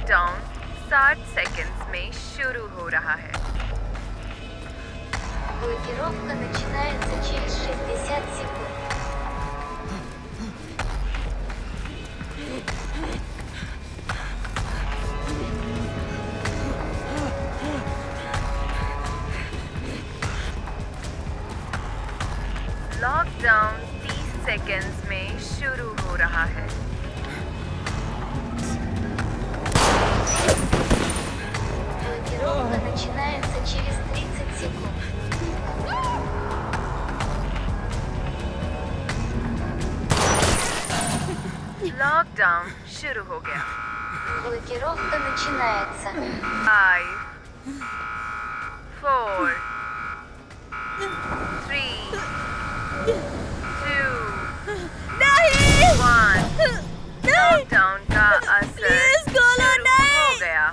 Lockdown 60 seconds में शुरू हो रहा है। Блокировка начинается через 60 секунд. लॉकडाउन 30 सेकंड्स में शुरू हो रहा है। Блокировка начинается через 30 секунд. लॉकडाउन शुरू हो गया। Блокировка начинается. 5, 4, 3, 2, 1। लॉकडाउन का असर शुरू हो गया।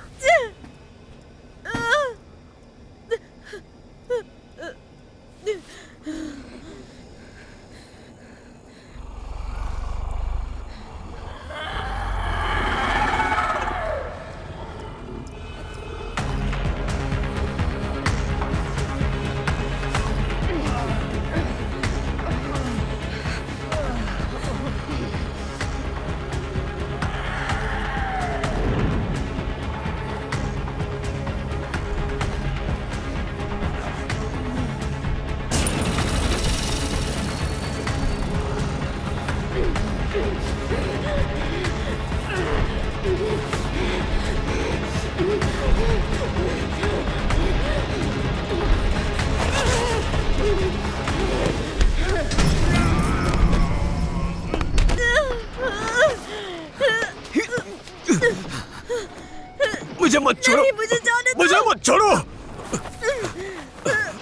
मुझे मत छोड़ो, नहीं, मुझे जाने दो। मुझे मत छोड़ो,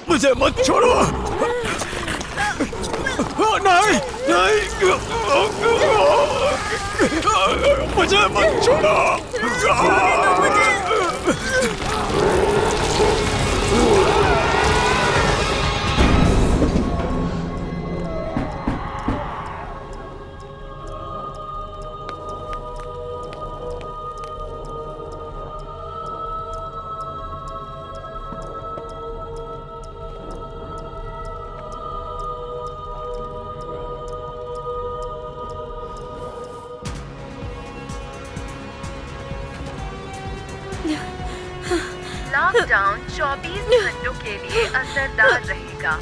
मुझे मत छोड़ो। नहीं नहीं, मुझे मत छोड़ो। लॉकडाउन 24 घंटों के लिए असरदार रहेगा।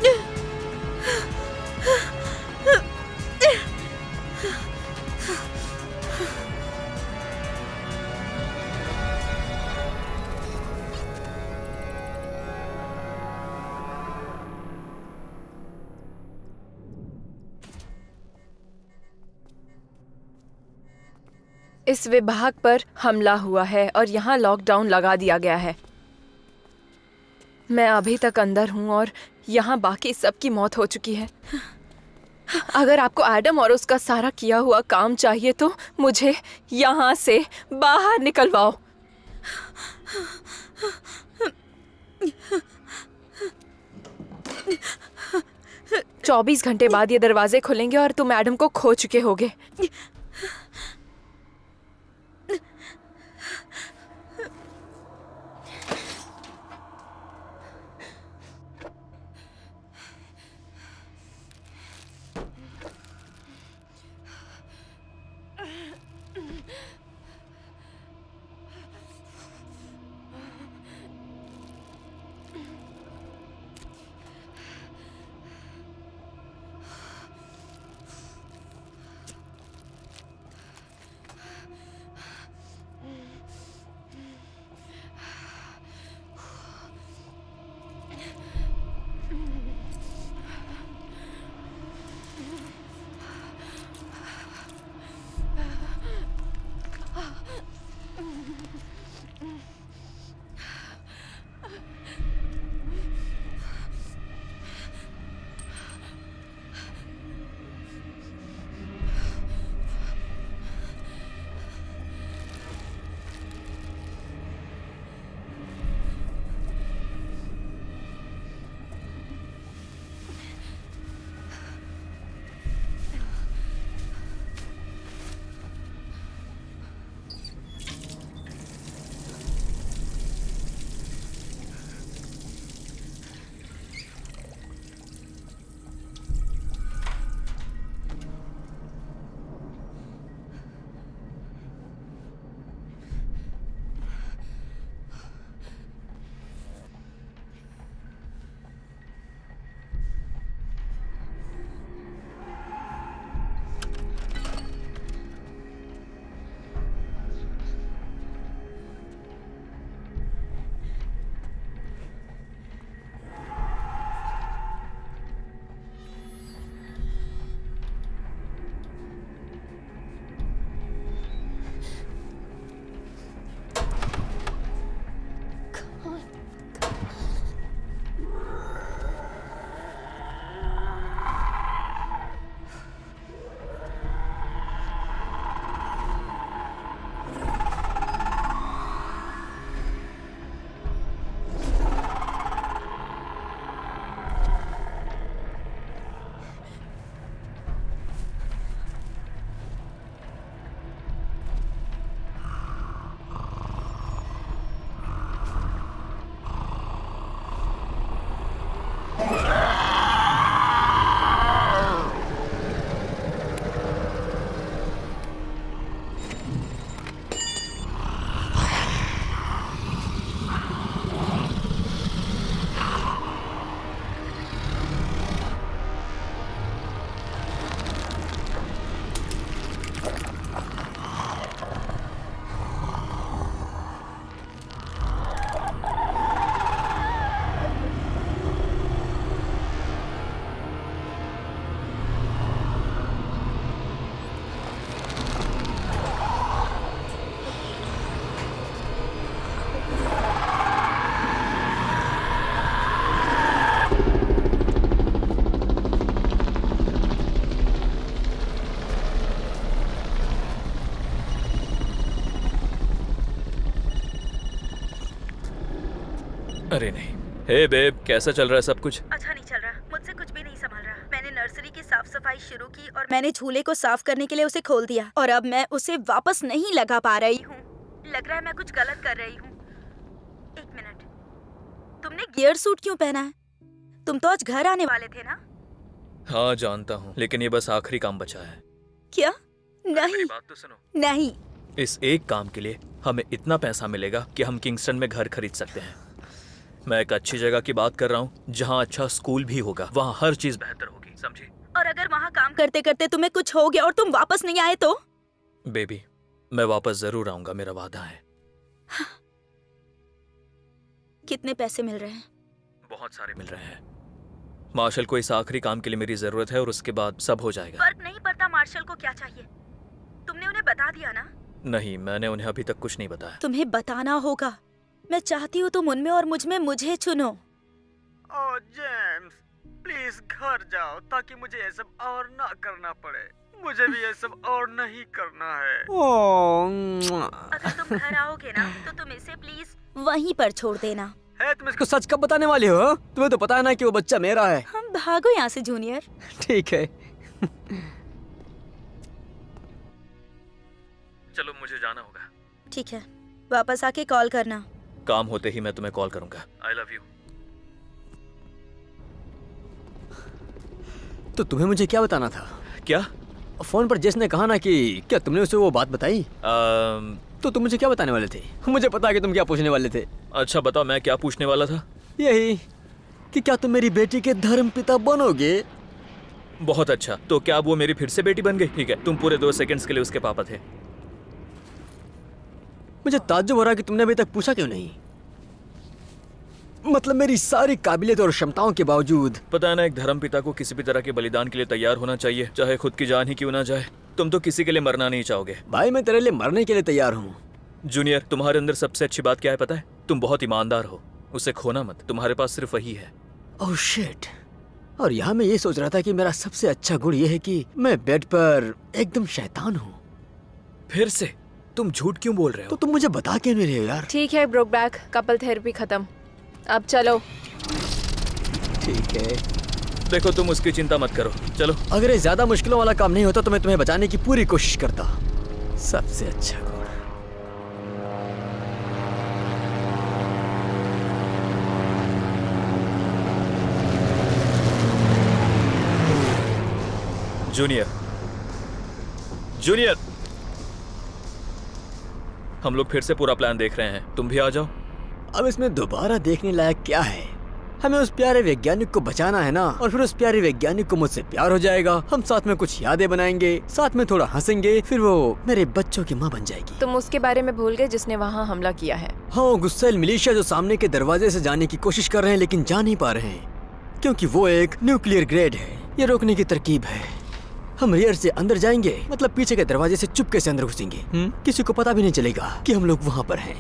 इस विभाग पर हमला हुआ है और यहाँ लॉकडाउन लगा दिया गया है। मैं अभी तक अंदर हूँ और यहाँ बाकी सबकी मौत हो चुकी है। अगर आपको एडम और उसका सारा किया हुआ काम चाहिए तो मुझे यहाँ से बाहर निकलवाओ। चौबीस घंटे बाद ये दरवाजे खुलेंगे और तुम एडम को खो चुके होगे। अरे नहीं। हे बेब, कैसा चल रहा है सब कुछ? अच्छा नहीं चल रहा, मुझसे कुछ भी नहीं संभल रहा। मैंने नर्सरी की साफ सफाई शुरू की और मैंने झूले को साफ करने के लिए उसे खोल दिया और अब मैं उसे वापस नहीं लगा पा रही हूँ। लग रहा है मैं कुछ गलत कर रही हूँ। एक मिनट, तुमने गियर सूट क्यों पहना है? तुम तो आज घर आने वाले थे ना? हाँ जानता हूँ, लेकिन ये बस आखिरी काम बचा है। क्या? मेरी नहीं बात तो सुनो। नहीं। इस एक काम के लिए हमें इतना पैसा मिलेगा कि हम किंगस्टन में घर खरीद सकते हैं। मैं एक अच्छी जगह की बात कर रहा हूँ जहाँ अच्छा स्कूल भी होगा, वहाँ हर चीज बेहतर होगी, समझी? और अगर वहाँ काम करते करते तुम्हें कुछ हो गया और तुम वापस नहीं आए तो? बेबी, मैं वापस जरूर आऊंगा, मेरा वादा है। कितने पैसे मिल रहे हैं? बहुत सारे मिल रहे हैं। मार्शल को इस आखिरी काम के लिए मेरी जरूरत है और उसके बाद सब हो जाएगा। फर्क नहीं पड़ता मार्शल को क्या चाहिए। तुमने उन्हें बता दिया ना? नहीं, मैंने उन्हें अभी तक कुछ नहीं बताया। तुम्हें बताना होगा। मैं चाहती हूँ तुम उनमें और मुझमें मुझे चुनो। ओह जेम्स, प्लीज घर जाओ ताकि मुझे ये सब और ना करना पड़े। मुझे भी ये सब और नहीं करना है। अगर तुम घर आओगे ना तो तुम इसे प्लीज वहीं पर छोड़ देना। है, तुम इसको सच कब बताने वाली हो? तुम्हें तो पता है ना कि वो बच्चा मेरा है। हम भागो यहाँ से जूनियर। ठीक है। चलो, मुझे जाना होगा। ठीक है, वापस आके कॉल करना। काम होते ही मैं तुम्हें कॉल करूंगा। I love you. तो तुम्हें मुझे क्या बताना था? क्या? फोन पर जेस ने कहा ना कि क्या तुमने उसे वो बात बताई? तो तुम मुझे क्या बताने वाले थे? मुझे पता है कि तुम क्या पूछने वाले थे। अच्छा बताओ, मैं क्या पूछने वाला था? यही कि क्या तुम मेरी बेटी के धर्मपिता बनोगे? बहुत अच्छा, तो क्या अब वो मेरी फिर से बेटी बन गई? ठीक है, तुम पूरे 2 सेकंड्स के लिए उसके पापा थे। मुझे ताज्जुब हो रहा है कि तुमने अभी तक पूछा क्यों नहीं। मतलब मेरी सारी काबिलियत और क्षमताओं के बावजूद। पता है ना, एक धर्मपिता को किसी भी तरह के बलिदान के लिए तैयार होना चाहिए, चाहे खुद की जान ही क्यों ना जाए। तुम तो किसी के लिए मरना नहीं चाहोगे। भाई मैं तेरे लिए मरने के लिए तैयार हूँ। जूनियर, तुम्हारे अंदर सबसे अच्छी बात क्या है पता है? तुम बहुत ईमानदार हो। उसे खोना मत, तुम्हारे पास सिर्फ वही है। Oh shit. और यहाँ मैं ये सोच रहा था कि मेरा सबसे अच्छा गुण ये है कि मैं बेड पर एकदम शैतान हूँ। फिर से तुम झूठ क्यों बोल रहे हो? तो तुम मुझे बता क्यों नहीं रहे हो यार? ठीक है ब्रोकबैक, कपल थेरेपी खत्म, अब चलो। ठीक है। देखो, तुम उसकी चिंता मत करो, चलो। अगर ये ज्यादा मुश्किलों वाला काम नहीं होता तो मैं तुम्हें बचाने की पूरी कोशिश करता। सबसे अच्छा गुण। जूनियर, जूनियर, हम लोग फिर से पूरा प्लान देख रहे हैं, तुम भी आ जाओ। अब इसमें दोबारा देखने लायक क्या है? हमें उस प्यारे वैज्ञानिक को बचाना है ना, और फिर उस प्यारे वैज्ञानिक को मुझसे प्यार हो जाएगा। हम साथ में कुछ यादें बनाएंगे, साथ में थोड़ा हंसेंगे, फिर वो मेरे बच्चों की माँ बन जाएगी। तुम उसके बारे में भूल गए जिसने वहाँ हमला किया है। हाँ, गुस्सैल मिलिशिया जो सामने के दरवाजे से जाने की कोशिश कर रहे हैं लेकिन जा नहीं पा रहे हैं क्योंकि वो एक न्यूक्लियर ग्रेड है। ये रोकने की तरकीब है। हम रियर से अंदर जाएंगे, मतलब पीछे के दरवाजे से चुपके से अंदर घुसेंगे। किसी को पता भी नहीं चलेगा कि हम लोग वहाँ पर हैं,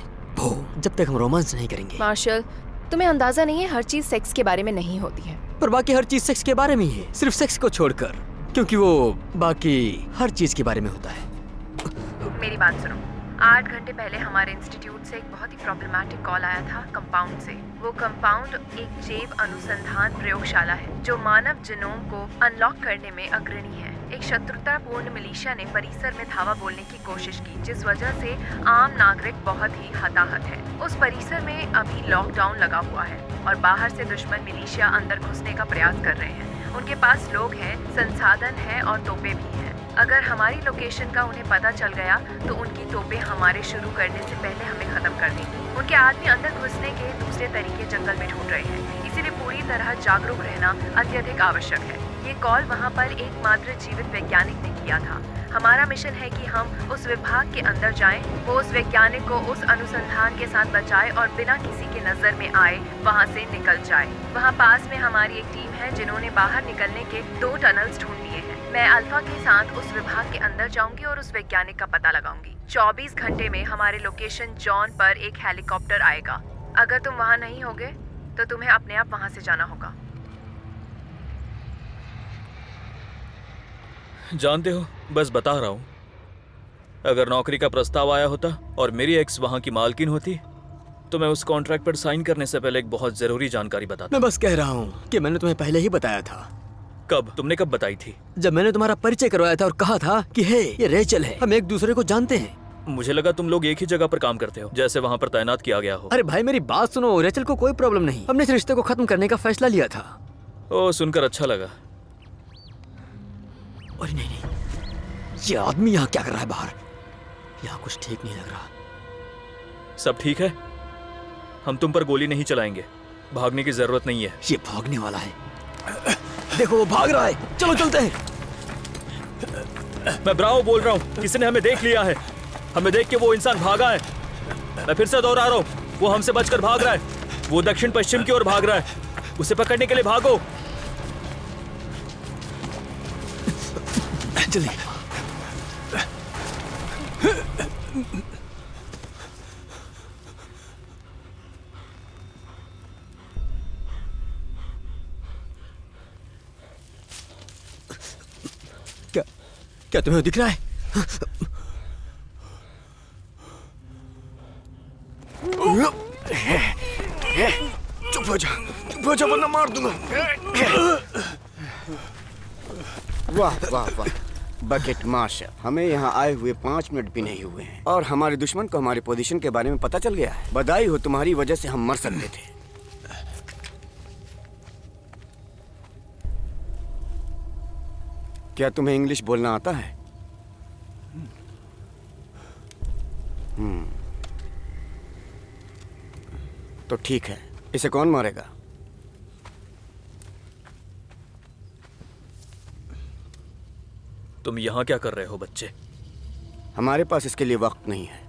जब तक हम रोमांस नहीं करेंगे। मार्शल, तुम्हें अंदाजा नहीं है, हर चीज सेक्स के बारे में नहीं होती है। पर बाकी हर चीज सेक्स के बारे में ही है, सिर्फ सेक्स को छोड़कर, क्योंकि वो बाकी हर चीज के बारे में होता है। मेरी बात सुनो। 8 घंटे पहले हमारे इंस्टीट्यूट से एक बहुत ही प्रॉब्लमैटिक कॉल आया था कंपाउंड से। वो कंपाउंड एक जैव अनुसंधान प्रयोगशाला है जो मानव जीनोम को अनलॉक करने में अग्रणी है। एक शत्रुतापूर्ण मिलिशिया ने परिसर में धावा बोलने की कोशिश की, जिस वजह से आम नागरिक बहुत ही हताहत है। उस परिसर में अभी लॉकडाउन लगा हुआ है और बाहर से दुश्मन मिलिशिया अंदर घुसने का प्रयास कर रहे हैं। उनके पास लोग हैं, संसाधन है और तोपें भी हैं। अगर हमारी लोकेशन का उन्हें पता चल गया तो उनकी तोपें हमारे शुरू करने से पहले हमें खत्म कर देंगी। उनके आदमी अंदर घुसने के दूसरे तरीके जंगल में ढूंढ रहे हैं, इसीलिए पूरी तरह जागरूक रहना अत्यधिक आवश्यक है। ये कॉल वहाँ पर एकमात्र जीवित वैज्ञानिक ने किया था। हमारा मिशन है कि हम उस विभाग के अंदर जाएं, वो उस वैज्ञानिक को उस अनुसंधान के साथ बचाए और बिना किसी के नजर में आए वहाँ से निकल जाए। वहाँ पास में हमारी एक टीम है जिन्होंने बाहर निकलने के 2 टनल्स ढूंढ लिए हैं। मैं अल्फा के साथ उस विभाग के अंदर जाऊंगी और उस वैज्ञानिक का पता लगाऊंगी। 24 घंटे में हमारे लोकेशन जॉन पर एक हेलीकॉप्टर आएगा। अगर तुम वहाँ नहीं होगे तो तुम्हें अपने आप वहाँ से जाना होगा। जानते हो, बस बता रहा हूँ, अगर नौकरी का प्रस्ताव आया होता और मेरी एक्स वहाँ की मालकिन होती तो मैं उस कॉन्ट्रैक्ट पर साइन करने से पहले एक बहुत जरूरी जानकारी बताता मैं बस कह रहा हूँ कि मैंने तुम्हें पहले ही बताया था। हूँ। कब? तुमने कब बताई थी? जब मैंने तुम्हारा परिचय करवाया था और कहा था कि हे, ये रेचल है, हम एक दूसरे को जानते हैं। मुझे लगा तुम लोग एक ही जगह पर काम करते हो, जैसे वहाँ पर तैनात किया गया हो। अरे भाई मेरी बात सुनो, रेचल को कोई प्रॉब्लम नहीं। हमने इस रिश्ते को खत्म करने का फैसला लिया था। ओ, सुनकर अच्छा लगा। अरे नहीं नहीं, ये आदमी यहाँ क्या कर रहा है बाहर? यहाँ कुछ ठीक नहीं लग रहा। सब ठीक है? हम तुम पर गोली नहीं चलाएंगे, भागने की जरूरत नहीं है। ये भागने वाला है, देखो वो भाग रहा है। चलो चलते हैं। मैं ब्रावो बोल रहा हूँ, किसी ने हमें देख लिया है। हमें देख के वो इंसान भागा है। मैं फिर से दोहरा रहा हूँ, वो हमसे बचकर भाग रहा है। वो दक्षिण पश्चिम की ओर भाग रहा है। उसे पकड़ने के लिए भागो। जल्दी। क्या क्या तुम्हें दिख रहा है? चुप हो जा वरना मार दूंगा। वाह वाह वाह, बकेट मार्शल, हमें यहाँ आए हुए 5 मिनट भी नहीं हुए हैं और हमारे दुश्मन को हमारे पोजीशन के बारे में पता चल गया है। बधाई हो, तुम्हारी वजह से हम मर सकते थे। क्या तुम्हें इंग्लिश बोलना आता है? तो ठीक है, इसे कौन मारेगा? तुम यहाँ क्या कर रहे हो बच्चे? हमारे पास इसके लिए वक्त नहीं है।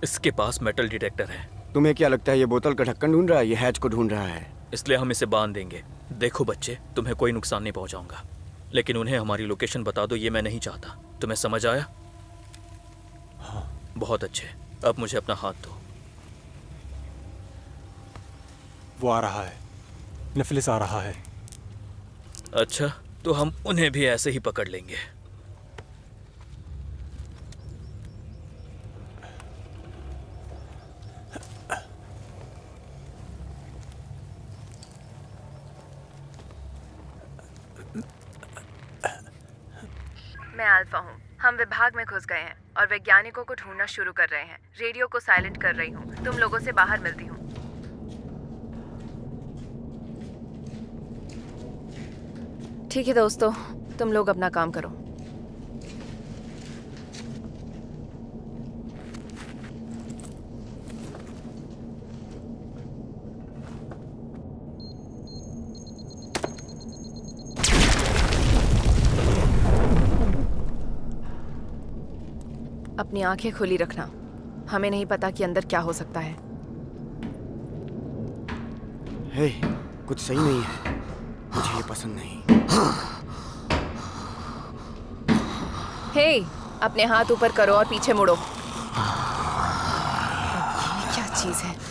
इसके पास मेटल डिटेक्टर है। तुम्हें क्या लगता है ये बोतल का ढक्कन ढूंढ रहा है? ये हैच को ढूंढ रहा है। इसलिए हम इसे बांध देंगे। देखो बच्चे, तुम्हें कोई नुकसान नहीं पहुंचाऊंगा, लेकिन उन्हें हमारी लोकेशन बता दो, ये मैं नहीं चाहता। तुम्हें समझ आया? हाँ। बहुत अच्छे, अब मुझे अपना हाथ दो। वो आ रहा है, नफलिस आ रहा है। अच्छा, तो हम उन्हें भी ऐसे ही पकड़ लेंगे। मैं अल्फा हूँ। हम विभाग में घुस गए हैं और वैज्ञानिकों को ढूंढना शुरू कर रहे हैं। रेडियो को साइलेंट कर रही हूँ। तुम लोगों से बाहर मिलती हूँ। ठीक है दोस्तों, तुम लोग अपना काम करो। अपनी आंखें खुली रखना, हमें नहीं पता कि अंदर क्या हो सकता है। हे, कुछ सही नहीं है, मुझे ये पसंद नहीं। हे, अपने हाथ ऊपर करो और पीछे मुड़ो। क्या चीज है?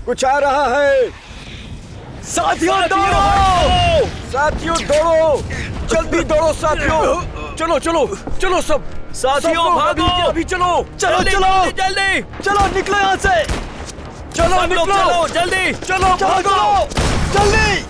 कुछ आ रहा है। साथियों दौड़ो! साथियों दौड़ो, जल्दी दौड़ो साथियों। चलो चलो चलो सब साथियों भागो! अभी चलो। चलो चलो जल्दी! चलो, निकलो यहाँ से। चलो सब लोग निकलो, चलो, जल्दी! चलो भागो जल्दी।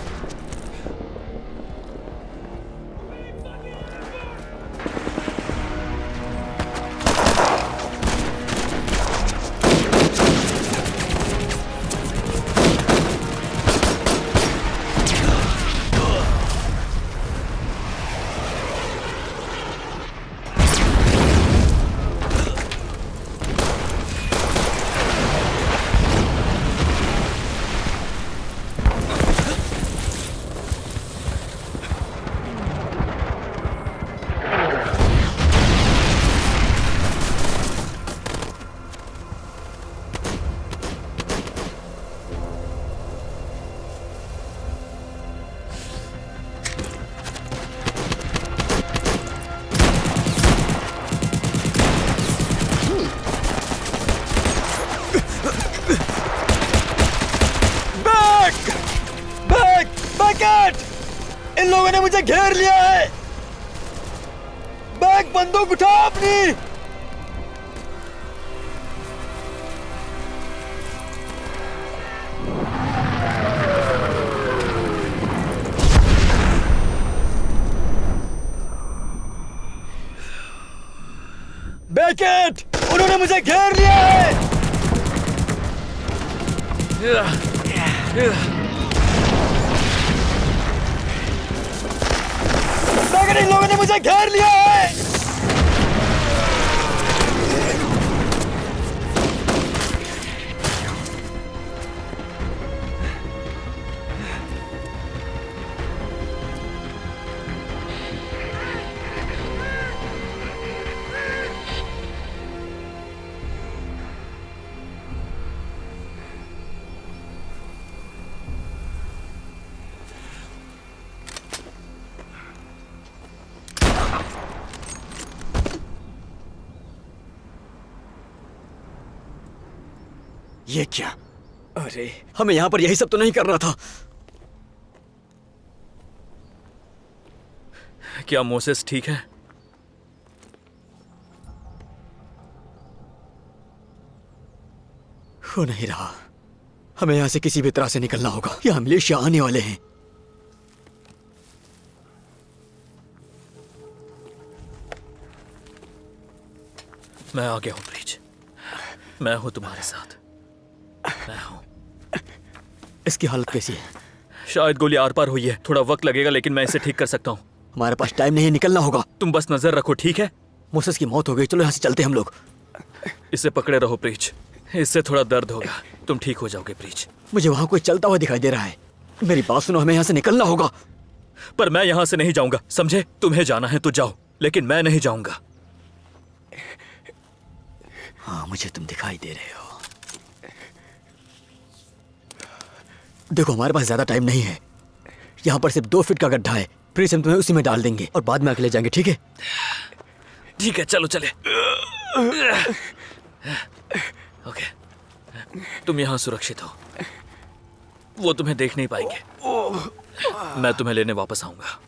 मुझे घेर लिया है। बैग बंदूक उठाओ अपनी। बैकेट, उन्होंने मुझे घेर लिया है। बैकेट, इन लोगों ने मुझे घेर लिया है। ये क्या? अरे, हमें यहां पर यही सब तो नहीं करना था। क्या मोसेस ठीक है? हो नहीं रहा। हमें यहां से किसी भी तरह से निकलना होगा या मलेशिया आने वाले हैं। मैं आ गया हूं ब्रीच। मैं हूं तुम्हारे साथ। मैं हूं। इसकी हालत कैसी है? शायद गोली आर पार हुई है। थोड़ा वक्त लगेगा लेकिन मैं इसे ठीक कर सकता हूं। हमारे पास टाइम नहीं है, निकलना होगा। तुम बस नजर रखो, ठीक है? मोसेस की मौत हो गई, चलो यहाँ से चलते हम लोग। इसे पकड़े रहो ब्रीच। इससे थोड़ा दर्द होगा। तुम ठीक हो जाओगे ब्रीच। मुझे वहां कोई चलता हुआ दिखाई दे रहा है। मेरी बात सुनो, हमें यहाँ से निकलना होगा। पर मैं यहां से नहीं जाऊंगा, समझे? तुम्हें जाना है तो जाओ, लेकिन मैं नहीं जाऊंगा। हाँ, मुझे तुम दिखाई दे रहे हो। देखो, हमारे पास ज्यादा टाइम नहीं है। यहाँ पर सिर्फ 2 फीट का गड्ढा है। फिर हम तुम्हें उसी में डाल देंगे और बाद में अकेले जाएंगे, ठीक है? ठीक है, चलो चले। ओके, तुम यहाँ सुरक्षित हो। वो तुम्हें देख नहीं पाएंगे। मैं तुम्हें लेने वापस आऊंगा।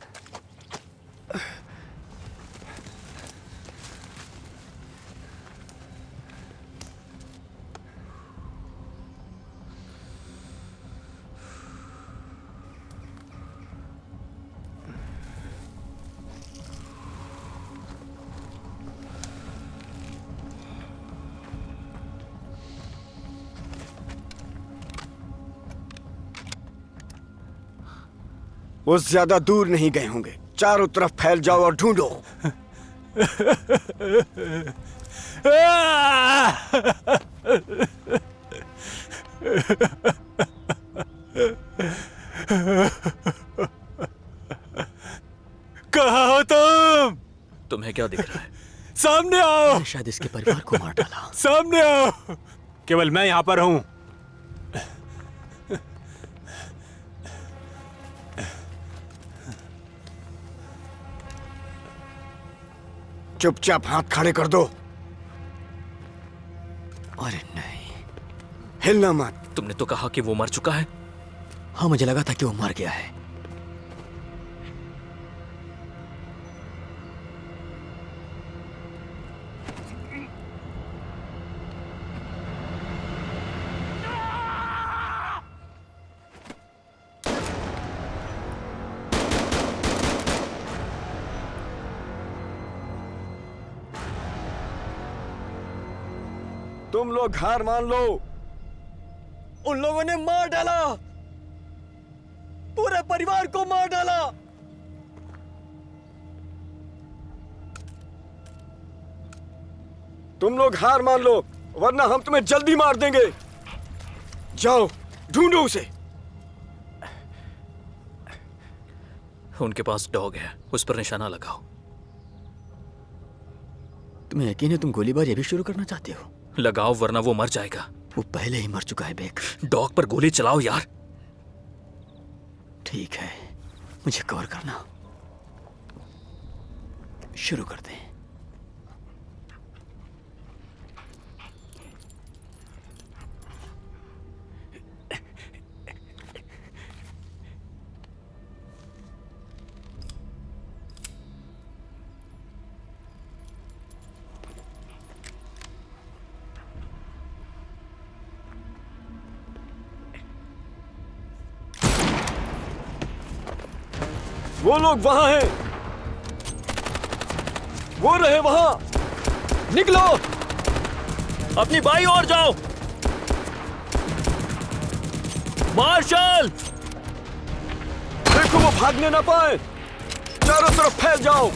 वो ज्यादा दूर नहीं गए होंगे। चारों तरफ फैल जाओ और ढूंढो। कहाँ हो तुम? तुम्हें क्या दिख रहा है? सामने आओ। मैंने शायद इसके परिवार को मार डाला। सामने आओ। केवल मैं यहाँ पर हूँ। चुपचाप हाथ खड़े कर दो। अरे नहीं। हिलना मत। तुमने तो कहा कि वो मर चुका है। हाँ, मुझे लगा था कि वो मर गया है। तुम लोग हार मान लो। उन लोगों ने मार डाला, पूरे परिवार को मार डाला। तुम लोग हार मान लो, वरना हम तुम्हें जल्दी मार देंगे। जाओ, ढूंढो उसे। उनके पास डॉग है, उस पर निशाना लगाओ। तुम्हें यकीन है तुम गोलीबारी अभी शुरू करना चाहते हो? लगाओ वरना वो मर जाएगा। वो पहले ही मर चुका है बेक। डॉग पर गोली चलाओ यार। ठीक है, मुझे कवर करना। शुरू करते हैं। वो लोग वहां हैं। वो रहे वहां। निकलो। अपनी बाई ओर जाओ। मार्शल! देखो वो भागने ना पाए। चारों तरफ फैल जाओ।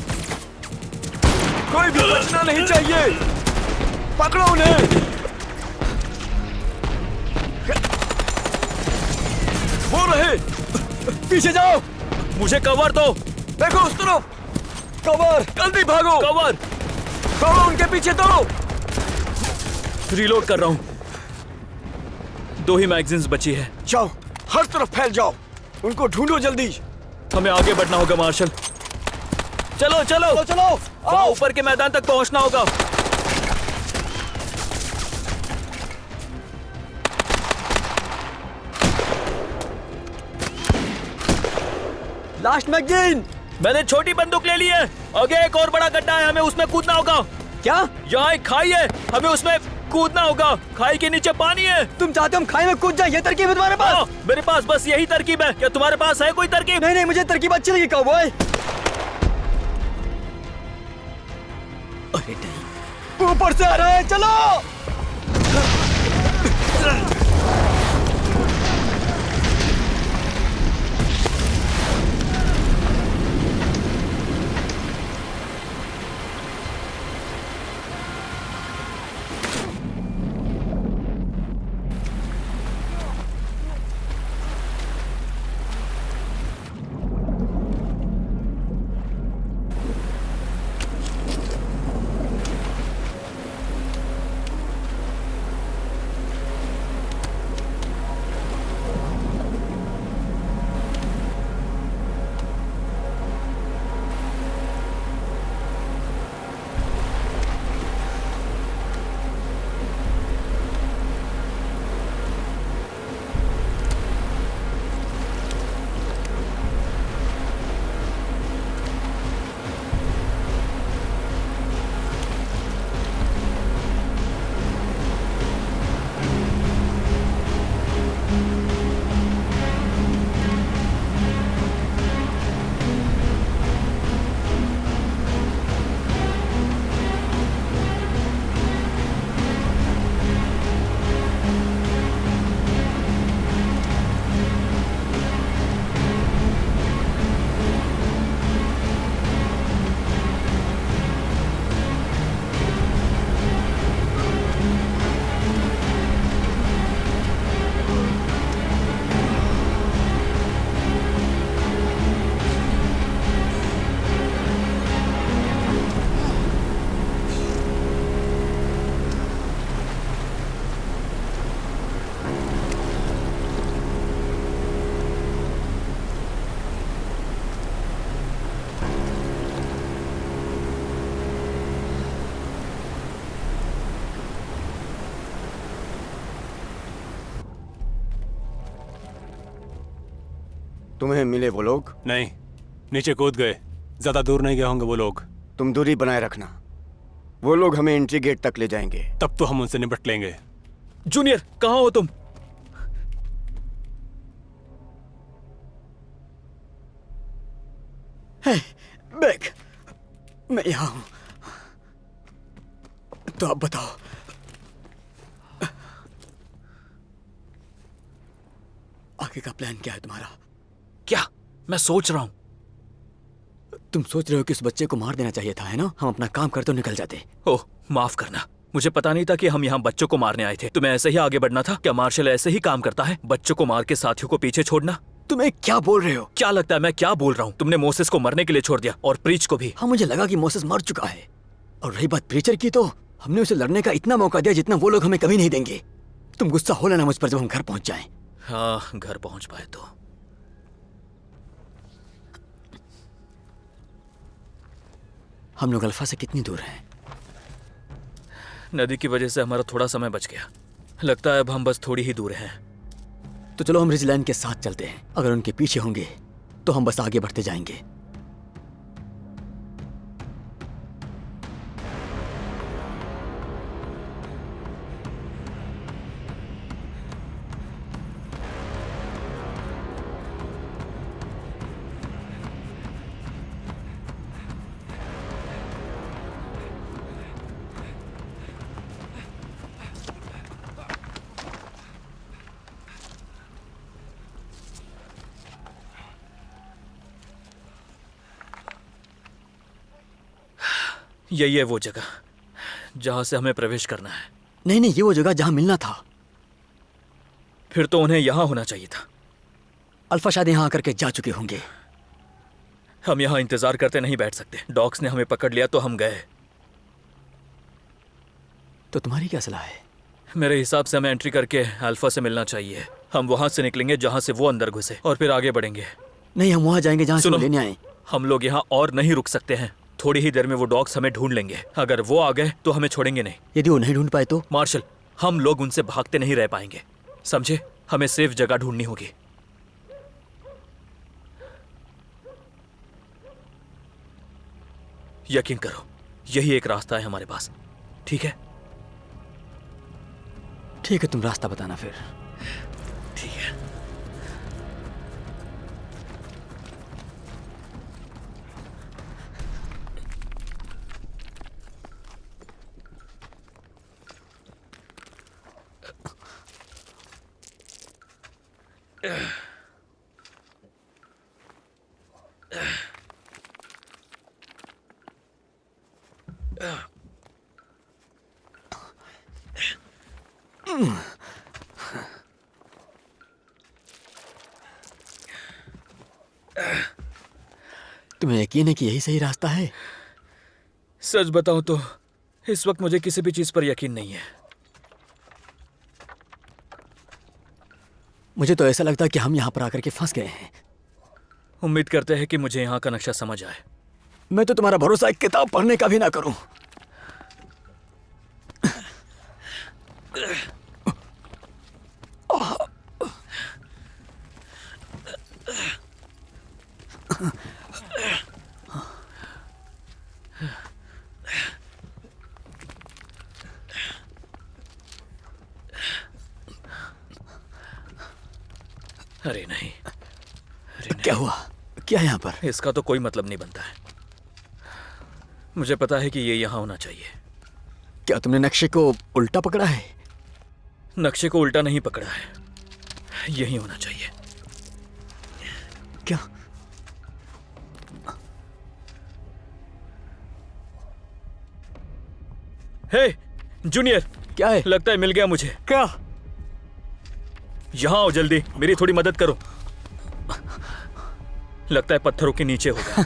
कोई भी बचना नहीं चाहिए। पकड़ो उन्हें। वो रहे। पीछे जाओ। मुझे कवर दो। देखो उस तरफ। कवर। जल्दी भागो। कवर। दौड़ो उनके पीछे दौड़ो। रीलोड कर रहा हूं। 2 ही मैगजीन्स बची है। जाओ हर तरफ फैल जाओ। उनको ढूंढो जल्दी। हमें आगे बढ़ना होगा मार्शल। चलो चलो चलो चलो वहाँ आओ। ऊपर के मैदान तक पहुंचना होगा। Last magazine. मैंने छोटी बंदूक ले ली है। आगे एक और बड़ा गड्ढा है, हमें उसमें कूदना होगा। क्या यहाँ एक खाई है, हमें उसमें कूदना होगा। खाई के नीचे पानी है। तुम चाहते हो हम खाई में कूद जाए? ये तरकीब है तुम्हारे पास? हाँ, मेरे पास बस यही तरकीब है। क्या तुम्हारे पास है कोई तरकीब? नहीं नहीं, मुझे तरकीब अच्छी लगी काउबॉय। अरे नहीं, ऊपर से आ रहा है। चलो। तुम्हें मिले वो लोग? नहीं, नीचे कूद गए। ज्यादा दूर नहीं गए होंगे वो लोग। तुम दूरी बनाए रखना। वो लोग हमें एंट्री गेट तक ले जाएंगे। तब तो हम उनसे निपट लेंगे। जूनियर, कहाँ हो तुम? बैग, मैं यहाँ हूँ। तो अब बताओ, आगे का प्लान क्या है तुम्हारा? क्या? मैं सोच रहा हूँ। तुम सोच रहे हो कि उस बच्चे को मार देना चाहिए था, है ना? हम अपना काम करते निकल जाते। ओह, माफ करना, मुझे पता नहीं था कि हम यहाँ बच्चों को मारने आए थे। तुम्हें ऐसे ही आगे बढ़ना था? क्या मार्शल ऐसे ही काम करता है, बच्चों को मार के साथियों को पीछे छोड़ना? तुम्हें क्या बोल रहे हो? क्या लगता है मैं क्या बोल रहा हूँ? तुमने मोसेस को मरने के लिए छोड़ दिया और प्रीच को भी। हाँ, मुझे लगा कि मोसेस मर चुका है। और रही बात प्रीचर की, तो हमने उसे लड़ने का इतना मौका दिया जितना वो लोग हमें कभी नहीं देंगे। तुम गुस्सा हो लेना मुझ पर जब हम घर पहुंच जाएं। हाँ, घर पहुंच पाए तो। हम लोग अल्फा से कितनी दूर हैं? नदी की वजह से हमारा थोड़ा समय बच गया। लगता है अब हम बस थोड़ी ही दूर हैं। तो चलो हम रिजलैंड के साथ चलते हैं। अगर उनके पीछे होंगे तो हम बस आगे बढ़ते जाएंगे। यही है वो जगह जहां से हमें प्रवेश करना है। नहीं नहीं, ये वो जगह जहां मिलना था। फिर तो उन्हें यहाँ होना चाहिए था। अल्फा शायद यहाँ आकर के जा चुके होंगे। हम यहाँ इंतजार करते नहीं बैठ सकते। डॉग्स ने हमें पकड़ लिया तो हम गए। तो तुम्हारी क्या सलाह है? मेरे हिसाब से हमें एंट्री करके अल्फा से मिलना चाहिए। हम वहां से निकलेंगे जहां से वो अंदर घुसे और फिर आगे बढ़ेंगे। नहीं, हम वहां जाएंगे जहां से वो सुनो, लेने आए। हम लोग यहाँ और नहीं रुक सकते हैं। थोड़ी ही देर में वो डॉग्स हमें ढूंढ लेंगे। अगर वो आ गए तो हमें छोड़ेंगे नहीं। यदि वो नहीं ढूंढ पाए तो? मार्शल, हम लोग उनसे भागते नहीं रह पाएंगे, समझे? हमें सेफ जगह ढूंढनी होगी। यकीन करो, यही एक रास्ता है हमारे पास। ठीक है? ठीक है, तुम रास्ता बताना फिर। ठीक है। तुम्हें यकीन है कि यही सही रास्ता है? सच बताऊं तो इस वक्त मुझे किसी भी चीज पर यकीन नहीं है। मुझे तो ऐसा लगता है कि हम यहाँ पर आकर के फंस गए हैं। उम्मीद करते हैं कि मुझे यहाँ का नक्शा समझ आए। मैं तो तुम्हारा भरोसा एक किताब पढ़ने का भी ना करूं। अरे नहीं, अरे नहीं। क्या हुआ? क्या है यहाँ पर? इसका तो कोई मतलब नहीं बनता है। मुझे पता है कि ये यहाँ होना चाहिए। क्या तुमने नक्शे को उल्टा पकड़ा है? नक्शे को उल्टा नहीं पकड़ा है, यही होना चाहिए। क्या? हे जूनियर, क्या है? लगता है मिल गया मुझे। क्या? यहाँ आओ जल्दी, मेरी थोड़ी मदद करो। लगता है पत्थरों के नीचे होगा।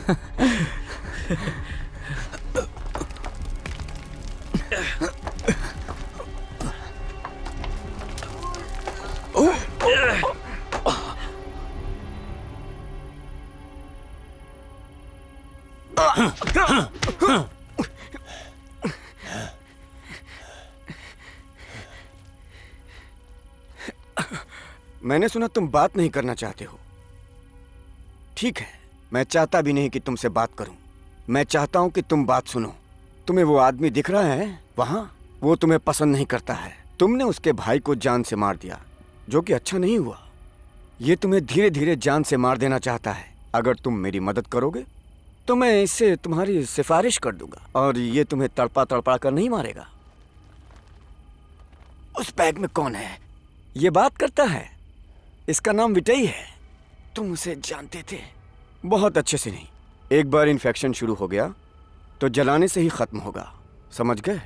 मैंने सुना तुम बात नहीं करना चाहते हो। ठीक है, मैं चाहता भी नहीं कि तुमसे बात करूं। मैं चाहता हूं कि तुम बात सुनो। तुम्हें वो आदमी दिख रहा है वहां? वो तुम्हें पसंद नहीं करता है। तुमने उसके भाई को जान से मार दिया, जो कि अच्छा नहीं हुआ। ये तुम्हें धीरे धीरे जान से मार देना चाहता है। अगर तुम मेरी मदद करोगे तो मैं इससे तुम्हारी सिफारिश कर दूंगा और ये तुम्हें तड़पा तड़पा कर नहीं मारेगा। उस बैग में कौन है? ये बात करता है। इसका नाम विटई है। तुम उसे जानते थे? बहुत अच्छे से नहीं। एक बार इन्फेक्शन शुरू हो गया तो जलाने से ही खत्म होगा, समझ गए?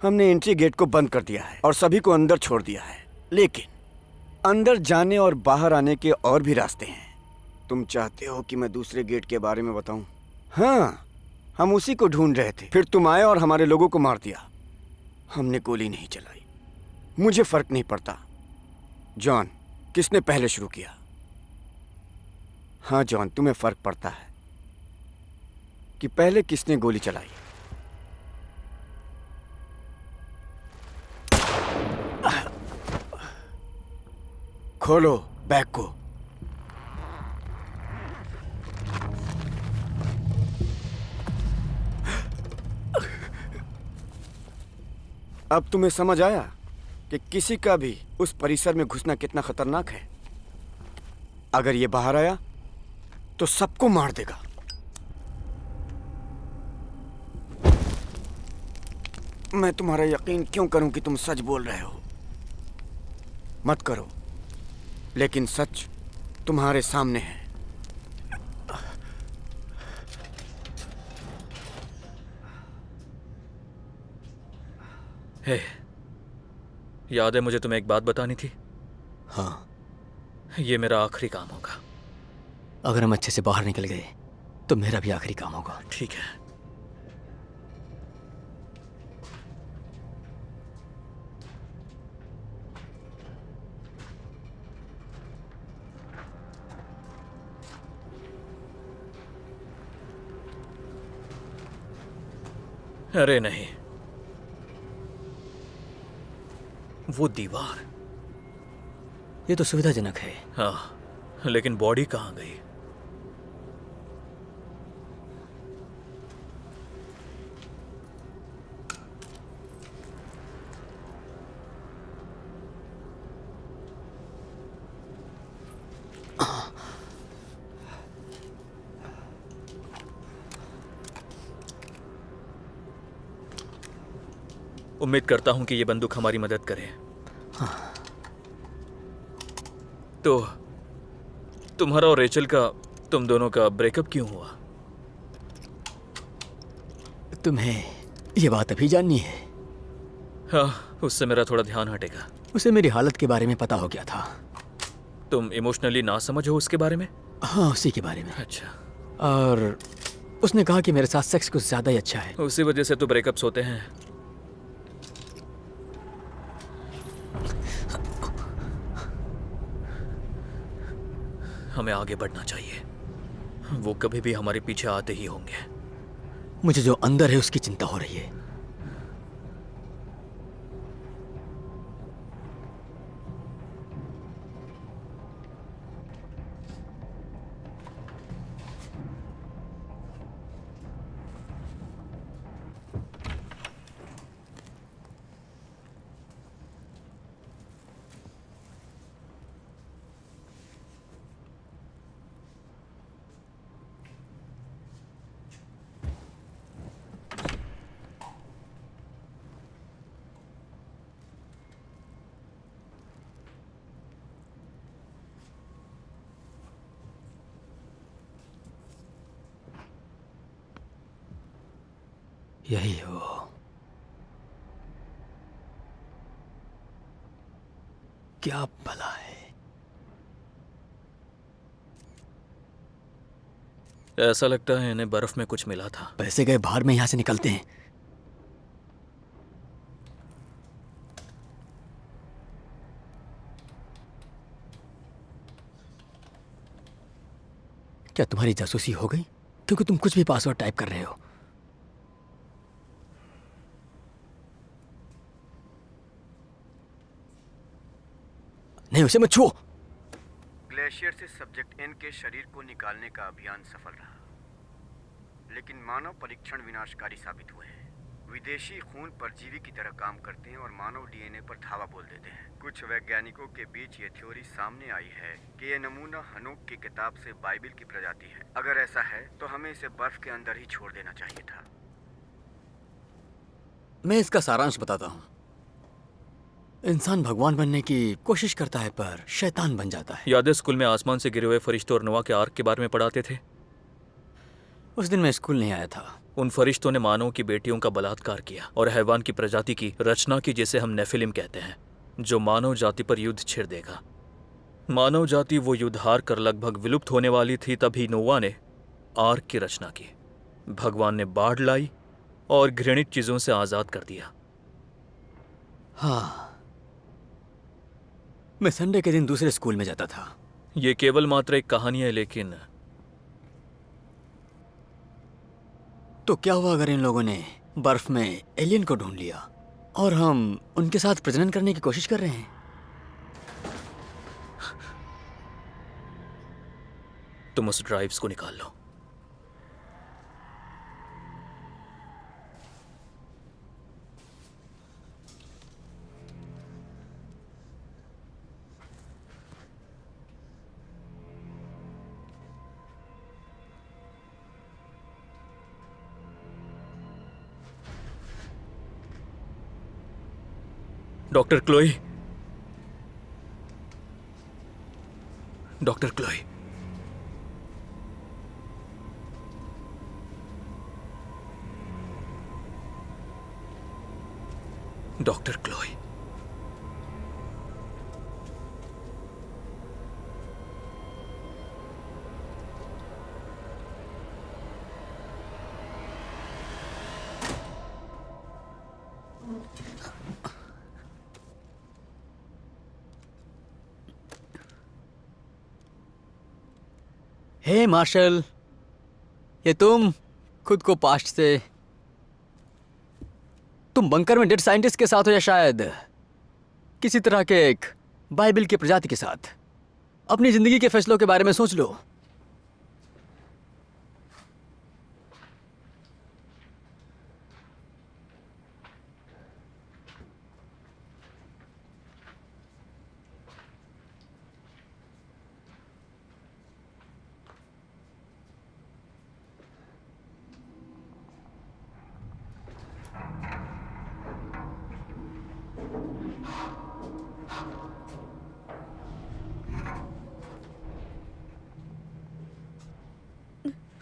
हमने एंट्री गेट को बंद कर दिया है और सभी को अंदर छोड़ दिया है, लेकिन अंदर जाने और बाहर आने के और भी रास्ते हैं। तुम चाहते हो कि मैं दूसरे गेट के बारे में बताऊं? हाँ, हम उसी को ढूंढ रहे थे। फिर तुम आए और हमारे लोगों को मार दिया। हमने गोली नहीं चलाई। मुझे फर्क नहीं पड़ता। जॉन, किसने पहले शुरू किया? हाँ जॉन, तुम्हें फर्क पड़ता है कि पहले किसने गोली चलाई। खोलो बैग को। अब तुम्हें समझ आया कि किसी का भी उस परिसर में घुसना कितना खतरनाक है। अगर ये बाहर आया तो सबको मार देगा। मैं तुम्हारा यकीन क्यों करूं कि तुम सच बोल रहे हो? मत करो, लेकिन सच तुम्हारे सामने है। हे, याद है मुझे तुम्हें एक बात बतानी थी। हाँ, ये मेरा आखिरी काम होगा। अगर हम अच्छे से बाहर निकल गए तो मेरा भी आखिरी काम होगा। ठीक है। अरे नहीं, वो दीवार। ये तो सुविधाजनक है। हाँ, लेकिन बॉडी कहाँ गई? उम्मीद करता हूं कि ये बंदूक हमारी मदद करे। तो तुम्हारा और रेचल का, तुम दोनों का ब्रेकअप क्यों हुआ? तुम्हें ये बात अभी जाननी है? हाँ, उससे मेरा थोड़ा ध्यान हटेगा। उसे मेरी हालत के बारे में पता हो गया था। तुम इमोशनली ना समझ हो उसके बारे में? हाँ, उसी के बारे में। अच्छा। और उसने कहा कि मेरे साथ सेक्स कुछ ज्यादा ही अच्छा है। उसी वजह से तो ब्रेकअप्स होते हैं। हमें आगे बढ़ना चाहिए। वो कभी भी हमारे पीछे आते ही होंगे। मुझे जो अंदर है उसकी चिंता हो रही है। यही हो। क्या भला है। ऐसा लगता है इन्हें बर्फ में कुछ मिला था। पैसे गए बाहर में, यहां से निकलते हैं। क्या तुम्हारी जासूसी हो गई? क्योंकि तुम कुछ भी पासवर्ड टाइप कर रहे हो। नहीं, उसे मत छुओ। ग्लेशियर से सब्जेक्ट एन के शरीर को निकालने का अभियान सफल रहा, लेकिन मानव परीक्षण विनाशकारी साबित हुए हैं। विदेशी खून परजीवी की तरह काम करते हैं और मानव डीएनए पर धावा बोल देते हैं। कुछ वैज्ञानिकों के बीच ये थ्योरी सामने आई है कि ये नमूना हनोक की किताब से बाइबिल की प्रजाति है। अगर ऐसा है तो हमें इसे बर्फ के अंदर ही छोड़ देना चाहिए था। मैं इसका सारांश बताता हूं। इंसान भगवान बनने की कोशिश करता है पर शैतान बन जाता है। याद है स्कूल में आसमान से गिरे हुए फरिश्तों और नोआ के आर्क के बारे में पढ़ाते थे? उस दिन मैं स्कूल नहीं आया था। उन फरिश्तों ने मानव की बेटियों का बलात्कार किया और हैवान की प्रजाति की रचना की, जिसे हम नेफिलिम कहते हैं, जो मानव जाति पर युद्ध छेड़ देगा। मानव जाति वो युद्ध हार कर लगभग विलुप्त होने वाली थी, तभी नोआ ने आर्क की रचना की। भगवान ने बाढ़ लाई और घृणित चीजों से आजाद कर दिया। हाँ, मैं संडे के दिन दूसरे स्कूल में जाता था। ये केवल मात्र एक कहानी है, लेकिन तो क्या हुआ अगर इन लोगों ने बर्फ में एलियन को ढूंढ लिया और हम उनके साथ प्रजनन करने की कोशिश कर रहे हैं? तुम उस ड्राइव्स को निकाल लो। Doctor Chloe, doctor Chloe, doctor Chloe. Hey Marshall, ये तुम खुद को पास्ट से, तुम बंकर में डेड साइंटिस्ट के साथ हो या शायद किसी तरह के एक बाइबल की प्रजाति के साथ। अपनी जिंदगी के फैसलों के बारे में सोच लो।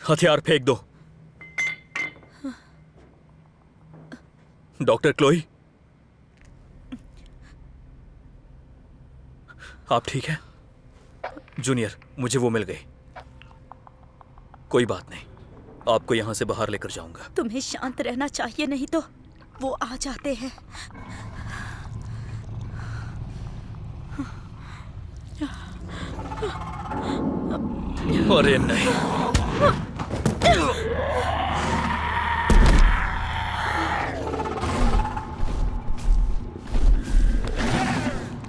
हथियार फेंक दो। डॉक्टर क्लोई, आप ठीक हैं? जूनियर, मुझे वो मिल गई। कोई बात नहीं, आपको यहां से बाहर लेकर जाऊंगा। तुम्हें शांत रहना चाहिए, नहीं तो वो आ जाते हैं। अरे नहीं,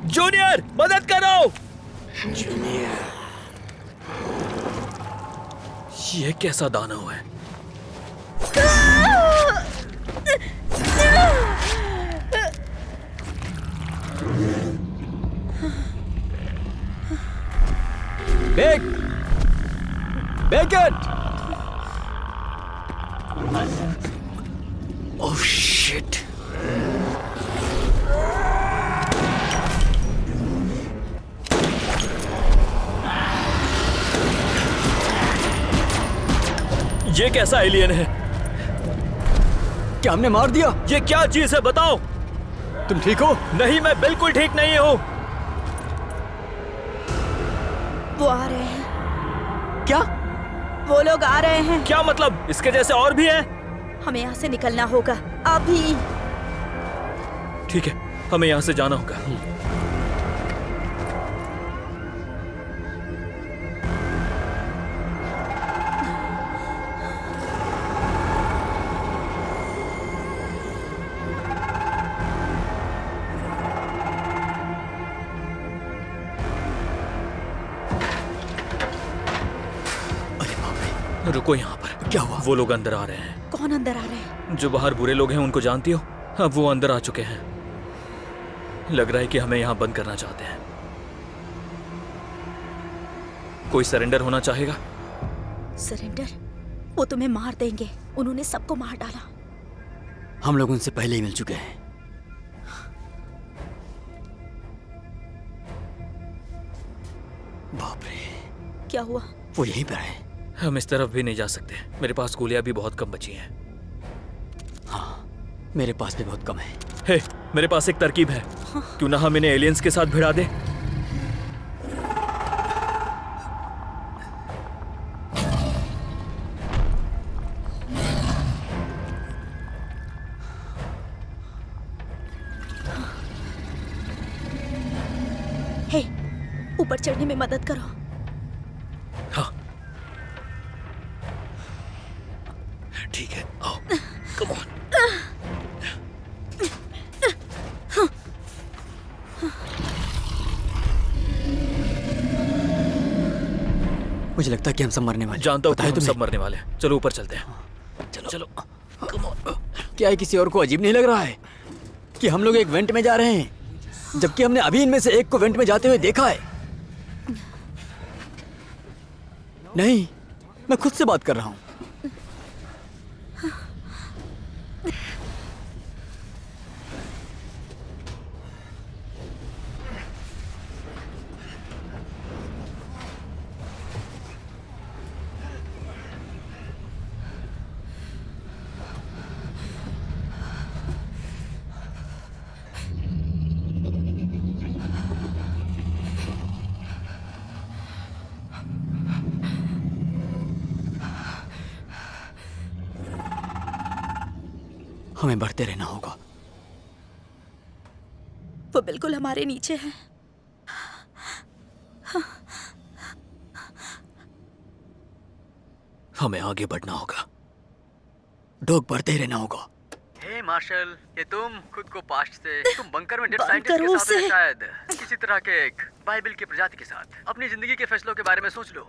जूनियर मदद करो। ये कैसा दानव है? बेकट! Oh shit! ये कैसा एलियन है? क्या हमने मार दिया? ये क्या चीज है, बताओ। तुम ठीक हो? नहीं, मैं बिल्कुल ठीक नहीं हूं। वो आ रहे हैं। क्या? वो लोग आ रहे हैं। क्या मतलब? इसके जैसे और भी हैं? हमें यहाँ से निकलना होगा अभी। ठीक है, हमें यहाँ से जाना होगा। रुको यहाँ पर। क्या हुआ? वो लोग अंदर आ रहे हैं। कौन अंदर आ रहे हैं? जो बाहर बुरे लोग हैं उनको जानती हो? अब वो अंदर आ चुके हैं। लग रहा है कि हमें यहाँ बंद करना चाहते हैं। कोई सरेंडर होना चाहेगा? सरेंडर? वो तुम्हें मार देंगे। उन्होंने सबको मार डाला। हम लोग उनसे पहले ही मिल चुके हैं। बाप रे! क्या हुआ? वो यहीं पर है। हम इस तरफ भी नहीं जा सकते। मेरे पास गोलियां भी बहुत कम बची हैं। हाँ, मेरे पास भी बहुत कम है। हे, मेरे पास एक तरकीब है। क्यों ना हम इन्हें एलियंस के साथ भिड़ा दें? हे, ऊपर चढ़ने में मदद करो। हाँ, ठीक है, आओ। Come on. मुझे लगता है कि हम सब मरने वाले। जानता हूँ कि बताया हम तुमने? सब मरने वाले हैं। चलो ऊपर चलते हैं। चलो चलो, कम ऑन। क्या ये किसी और को अजीब नहीं लग रहा है कि हम लोग एक वेंट में जा रहे हैं, जबकि हमने अभी इनमें से एक को वेंट में जाते हुए देखा है? नहीं, मैं खुद से बात कर रहा हूं। हमें बढ़ते रहना होगा। वो बिल्कुल हमारे नीचे है। हमें आगे बढ़ना होगा। डॉग बढ़ते ही रहना होगा। हे मार्शल, ये तुम खुद को पास्ट से तुम बंकर में डेड बंद साइंटिस्ट करो के साथ उसे। हो शायद किसी तरह के एक बाइबल की प्रजाति के साथ। अपनी जिंदगी के फैसलों के बारे में सोच लो।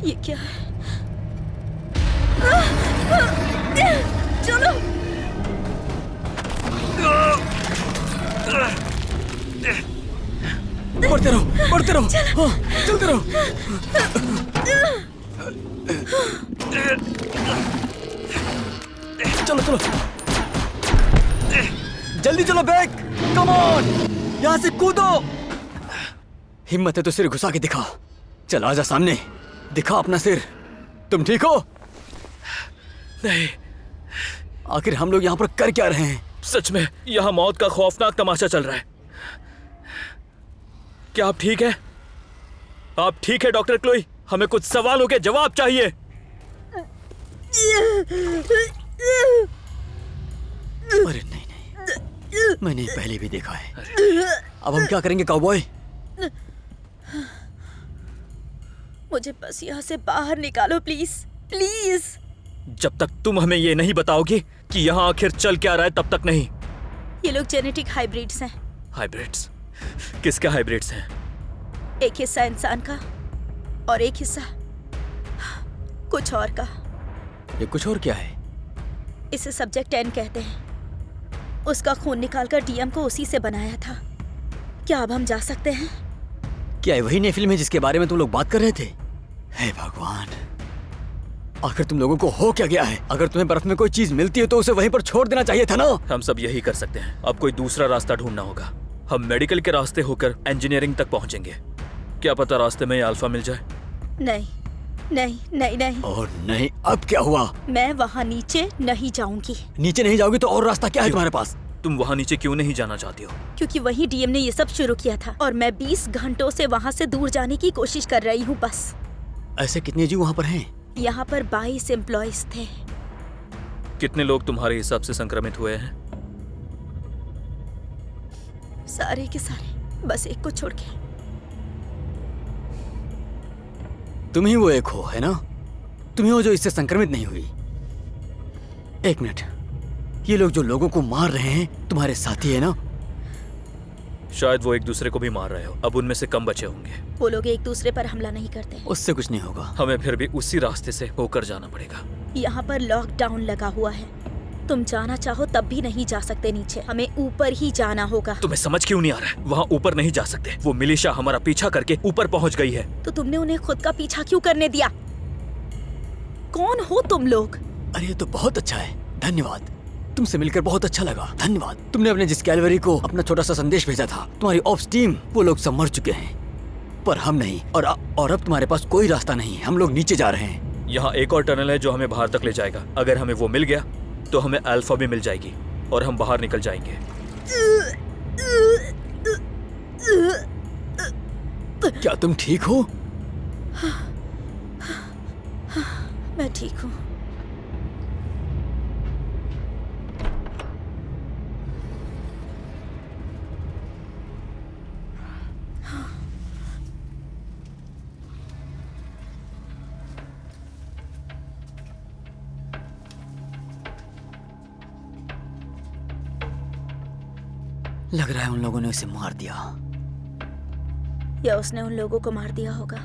ये क्या है? चलो। बढ़ते रहो, बढ़ते रहो। हाँ, चलते रहो। चलो चलो, जल्दी चलो बैक। कम ऑन, यहाँ से कूदो। हिम्मत है तो सिर घुसा के दिखा। चल आजा सामने, दिखा अपना सिर। तुम ठीक हो? नहीं। आखिर हम लोग यहाँ पर कर क्या रहे हैं? सच में यहाँ मौत का खौफनाक तमाशा चल रहा है। क्या आप ठीक है? आप ठीक है डॉक्टर क्लोई? हमें कुछ सवालों के जवाब चाहिए। अरे नहीं नहीं, मैंने पहले भी देखा है। अब हम क्या करेंगे काउबॉय? मुझे बस यहाँ से बाहर निकालो प्लीज, प्लीज। जब तक तुम हमें ये नहीं बताओगे कि यहाँ आखिर चल क्या रहा है तब तक नहीं। ये लोग जेनेटिक हाइब्रिड्स हैं। हाइब्रिड्स? किसके हाइब्रिड्स हैं? एक हिस्सा इंसान का और एक हिस्सा कुछ और का। ये कुछ और क्या है? इसे सब्जेक्ट 10 कहते हैं। उसका खून निकालकर डीएम को उसी से बनाया था। क्या अब हम जा सकते हैं? क्या ये वही नई फिल्म है जिसके बारे में तुम लोग बात कर रहे थे? हे भगवान, आखिर तुम लोगों को हो क्या गया है? अगर तुम्हें बर्फ में कोई चीज मिलती है तो उसे वहीं पर छोड़ देना चाहिए था ना। हम सब यही कर सकते हैं। अब कोई दूसरा रास्ता ढूंढना होगा। हम मेडिकल के रास्ते होकर इंजीनियरिंग तक पहुंचेंगे। क्या पता रास्ते में अल्फा मिल जाए। नहीं नहीं नहीं नहीं। और नहीं, अब क्या हुआ? मैं वहाँ नीचे नहीं जाऊंगी। नीचे नहीं जाओगी तो और रास्ता क्या है तुम्हारे पास? तुम वहां नीचे क्यों नहीं जाना चाहती हो? क्योंकि वही डीएम ने ये सब शुरू किया था और मैं 20 घंटों से वहाँ से दूर जाने की कोशिश कर रही हूँ बस। ऐसे कितने जीव वहाँ पर हैं? यहाँ पर 22 एम्प्लॉयज थे। कितने लोग तुम्हारे हिसाब से संक्रमित हुए हैं? सारे के सारे, बस एक को छोड़ के। तुम ही वो एक हो, है ना? तुम ही हो जो इससे संक्रमित नहीं हुई। एक मिनट, ये लोग जो लोगों को मार रहे हैं तुम्हारे साथी है ना? शायद वो एक दूसरे को भी मार रहे हो। अब उनमें से कम बचे होंगे। वो लोग एक दूसरे पर हमला नहीं करते। उससे कुछ नहीं होगा। हमें फिर भी उसी रास्ते से होकर जाना पड़ेगा। यहाँ पर लॉकडाउन लगा हुआ है। तुम जाना चाहो तब भी नहीं जा सकते नीचे। हमें ऊपर ही जाना होगा। तुम्हें समझ क्यों नहीं आ रहा है? वहाँ ऊपर नहीं जा सकते। वो मिलिशिया हमारा पीछा करके ऊपर पहुँच गई है। तो तुमने उन्हें खुद का पीछा क्यों करने दिया? कौन हो तुम लोग? अरे ये तो बहुत अच्छा है, धन्यवाद। तुमसे मिलकर बहुत अच्छा लगा, धन्यवाद। तुमने अपने जिस कैलवरी को अपना छोटा सा संदेश भेजा था, तुम्हारी ऑप्स टीम, वो लोग सब मर चुके हैं, पर हम नहीं। और अब तुम्हारे पास कोई रास्ता नहीं है। हम लोग नीचे जा रहे हैं। यहाँ एक और टनल है जो हमें बाहर तक ले जाएगा। अगर हमें वो मिल गया तो हमें अल्फा भी मिल जाएगी और हम बाहर निकल जाएंगे। क्या तुम ठीक हो? मैं ठीक हूँ। लग रहा है उन लोगों ने उसे मार दिया। या उसने उन लोगों को मार दिया होगा।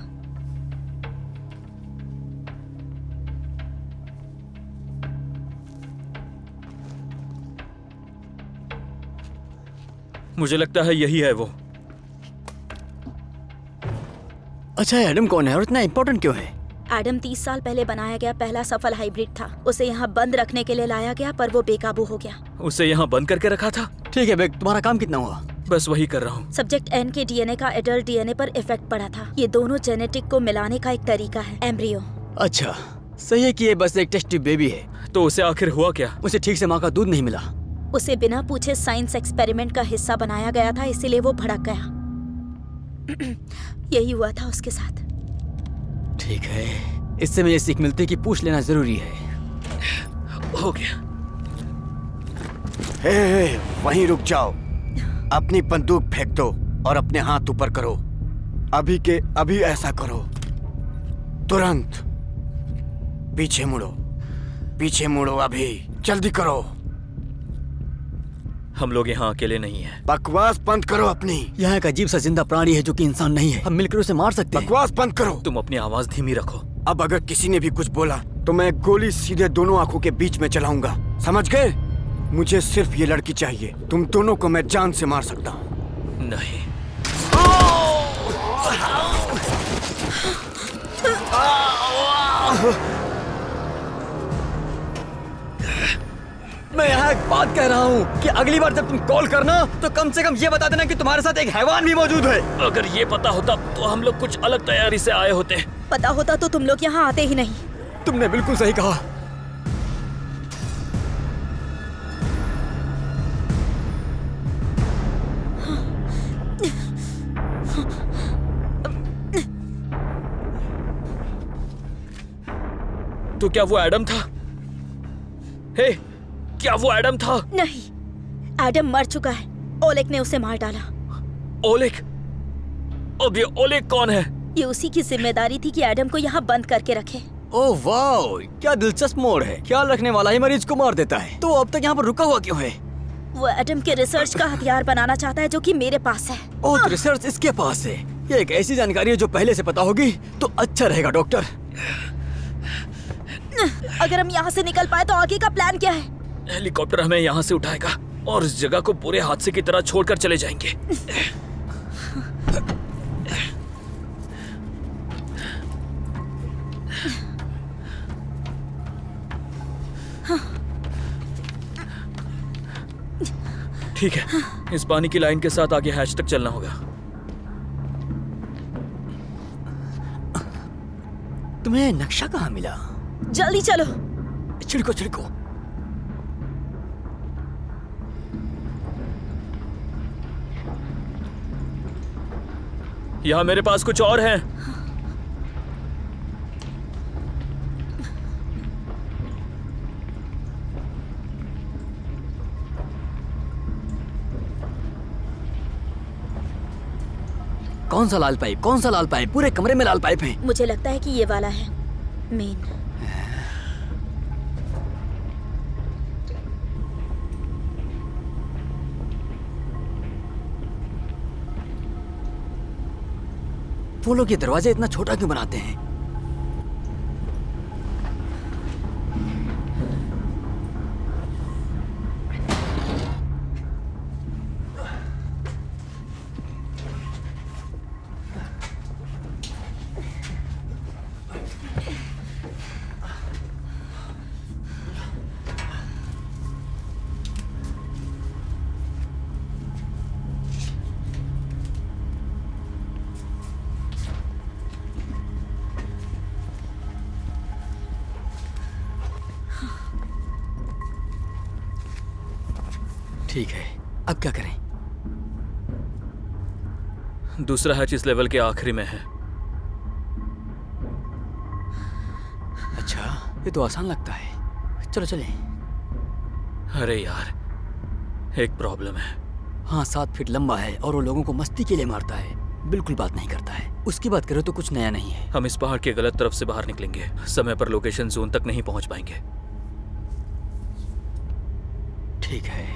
मुझे लगता है यही है वो। अच्छा, एडम कौन है और इतना इम्पोर्टेंट क्यों है? एडम 30 साल पहले बनाया गया पहला सफल हाइब्रिड था। उसे यहाँ बंद रखने के लिए लाया गया पर वो बेकाबू हो गया। उसे यहाँ बंद करके रखा था। ठीक है बेग, तुम्हारा काम कितना हुआ? बस वही कर रहा हूँ। सब्जेक्ट एन के डीएनए का एडल्ट डीएनए पर इफेक्ट पड़ा था। ये दोनों जेनेटिक को मिलाने का एक तरीका है, एम्ब्रियो। अच्छा, सही है कि ये बस एक टेस्ट ट्यूब बेबी है। तो उसे आखिर हुआ क्या? उसे ठीक से माँ का दूध नहीं मिला। उसे बिना पूछे साइंस एक्सपेरिमेंट का हिस्सा बनाया गया था, इसीलिए वो भड़क गया। यही हुआ था उसके साथ। ठीक है, इससे मुझे सीख मिलती है कि पूछ लेना जरूरी है। हो गया। हे, वहीं रुक जाओ। अपनी बंदूक फेंक दो और अपने हाथ ऊपर करो। अभी के अभी ऐसा करो, तुरंत। पीछे मुड़ो, पीछे मुड़ो, अभी जल्दी करो। हम लोग यहाँ अकेले नहीं हैं। बकवास बंद करो अपनी। यहाँ एक अजीब सा जिंदा प्राणी है जो कि इंसान नहीं है। हम मिलकर उसे मार सकते हैं। बकवास बंद करो। तुम अपनी आवाज धीमी रखो। अब अगर किसी ने भी कुछ बोला तो मैं गोली सीधे दोनों आंखों के बीच में चलाऊंगा, समझ गए? मुझे सिर्फ ये लड़की चाहिए। तुम दोनों को मैं जान से मार सकता हूँ। नहीं। मैं यहाँ एक बात कह रहा हूँ कि अगली बार जब तुम कॉल करना तो कम से कम ये बता देना कि तुम्हारे साथ एक हैवान भी मौजूद है। अगर ये पता होता तो हम लोग कुछ अलग तैयारी से आए होते। पता होता तो तुम लोग यहाँ आते ही नहीं। तुमने बिल्कुल सही कहा। तो क्या वो एडम था? हे, क्या वो एडम था? नहीं, एडम मर चुका है। ओलेग ने उसे मार डाला। ओलेग? अब ये ओलेग कौन है? ये उसी की जिम्मेदारी थी कि एडम को यहाँ बंद करके रखे। ओह वाह, क्या दिलचस्प मोड़ है। ख्याल रखने वाला ही मरीज को मार देता है। तो अब तक यहाँ पर रुका हुआ क्यों है? वो एडम के रिसर्च का हथियार बनाना चाहता है जो कि मेरे पास है। ओह, तो रिसर्च इसके पास है। ये एक ऐसी जानकारी है जो पहले से पता होगी तो अच्छा रहेगा डॉक्टर। अगर हम यहाँ से निकल पाए तो आगे का प्लान क्या है? हेलीकॉप्टर हमें यहाँ से उठाएगा और इस जगह को पूरे हादसे की तरह छोड़कर चले जाएंगे। ठीक है, इस पानी की लाइन के साथ आगे हैच तक चलना होगा। तुम्हें नक्शा कहाँ मिला? जल्दी चलो। छिड़को छिड़को। यहाँ मेरे पास कुछ और है। कौन सा लाल पाइप? कौन सा लाल पाइप? पूरे कमरे में लाल पाइप है। मुझे लगता है कि ये वाला है मेन। वो लोग ये दरवाजा इतना छोटा क्यों बनाते हैं? ठीक है, अब क्या करें? दूसरा हैच इस लेवल के आखिरी में है। अच्छा, ये तो आसान लगता है। चलो चलें। अरे यार, एक प्रॉब्लम है। हाँ, 7 फीट लंबा है और वो लोगों को मस्ती के लिए मारता है। बिल्कुल बात नहीं करता है। उसकी बात करो तो कुछ नया नहीं है। हम इस पहाड़ के गलत तरफ से बाहर निकलेंगे। समय पर लोकेशन जोन तक नहीं पहुंच पाएंगे। ठीक है,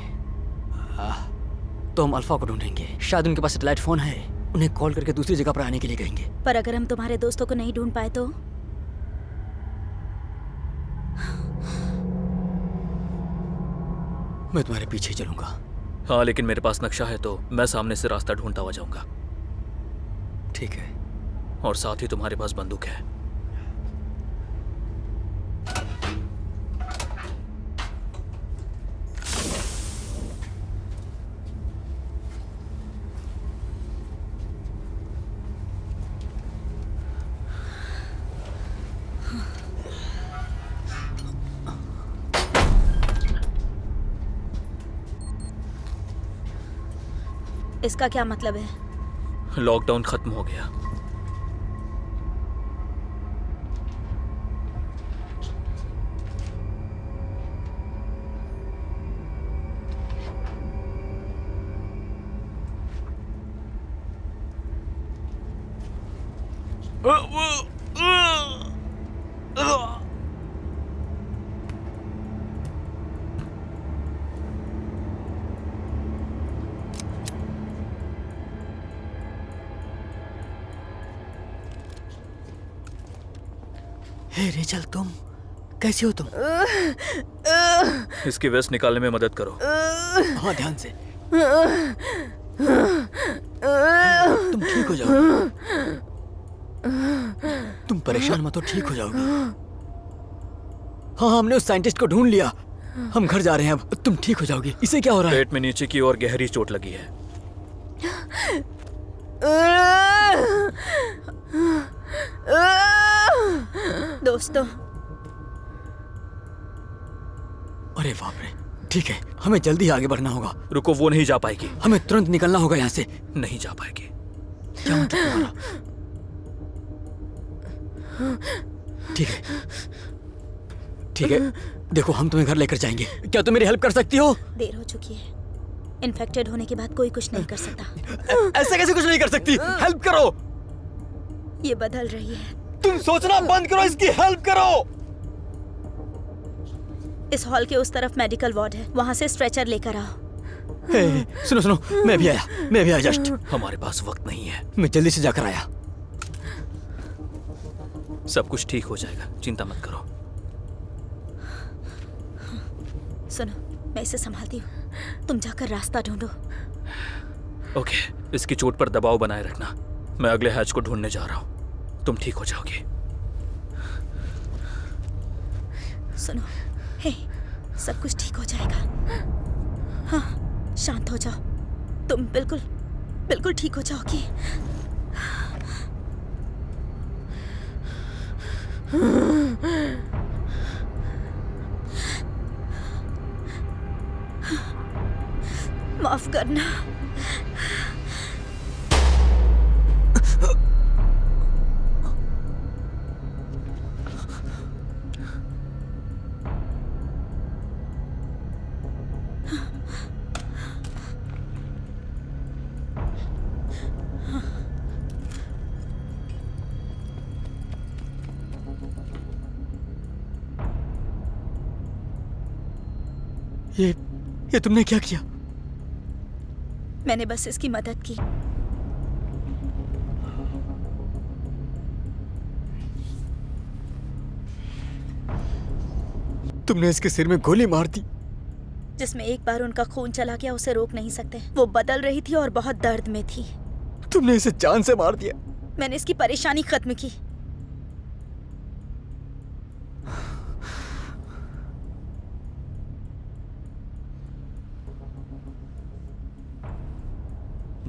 तो हम अल्फा को ढूंढेंगे। शायद उनके पास सैटेलाइट फोन है। उन्हें कॉल करके दूसरी जगह पर आने के लिए कहेंगे। पर अगर हम तुम्हारे दोस्तों को नहीं ढूंढ पाए तो? मैं तुम्हारे पीछे चलूंगा। हाँ, लेकिन मेरे पास नक्शा है तो मैं सामने से रास्ता ढूंढता हुआ जाऊंगा। ठीक है। और साथ ही तुम्हारे पास बंदूक है। इसका क्या मतलब है? लॉकडाउन खत्म हो गया। हे रेचल, तुम कैसे हो तुम? इसकी वेस्ट निकालने में मदद करो। हाँ, ध्यान से। तुम ठीक हो जाओगी। तुम परेशान मत हो, ठीक हो जाओगी। हाँ, हमने उस साइंटिस्ट को ढूंढ लिया। हम घर जा रहे हैं अब। तुम ठीक हो जाओगी। इसे क्या हो रहा है? पेट में नीचे की ओर गहरी चोट लगी है। दोस्तों, अरे बाप रे। ठीक है, हमें जल्दी आगे बढ़ना होगा। रुको, वो नहीं जा पाएगी। हमें तुरंत निकलना होगा यहाँ से। नहीं जा पाएगी। क्या मतलब तुम्हारा? ठीक है, ठीक है। देखो, हम तुम्हें घर लेकर जाएंगे। क्या तुम मेरी हेल्प कर सकती हो? देर हो चुकी है। इन्फेक्टेड होने के बाद कोई कुछ नहीं कर सकता। ऐसे कैसे कुछ नहीं कर सकती? हेल्प करो। ये बदल रही है। तुम सोचना बंद करो, इसकी हेल्प करो। इस हॉल के उस तरफ मेडिकल वार्ड है, वहाँ से स्ट्रेचर लेकर आओ। हे, सुनो सुनो, मैं भी आया जस्ट। हमारे पास वक्त नहीं है। मैं जल्दी से जाकर आया। सब कुछ ठीक हो जाएगा, चिंता मत करो। सुनो, मैं इसे संभालती हूँ। तुम जाकर रास्ता ढूंढो। ओके, इसकी चोट पर दबाव बनाए रखना। मैं अगले हैच को ढूंढने जा रहा हूँ। तुम ठीक हो जाओगी। सुनो, हे, सब कुछ ठीक हो जाएगा। हाँ, शांत हो जाओ। तुम बिल्कुल बिल्कुल ठीक हो जाओगी। माफ करना। ये तुमने क्या किया? मैंने बस इसकी मदद की। तुमने इसके सिर में गोली मार दी। जिसमें एक बार उनका खून चला गया, उसे रोक नहीं सकते। वो बदल रही थी और बहुत दर्द में थी। तुमने इसे जान से मार दिया। मैंने इसकी परेशानी खत्म की।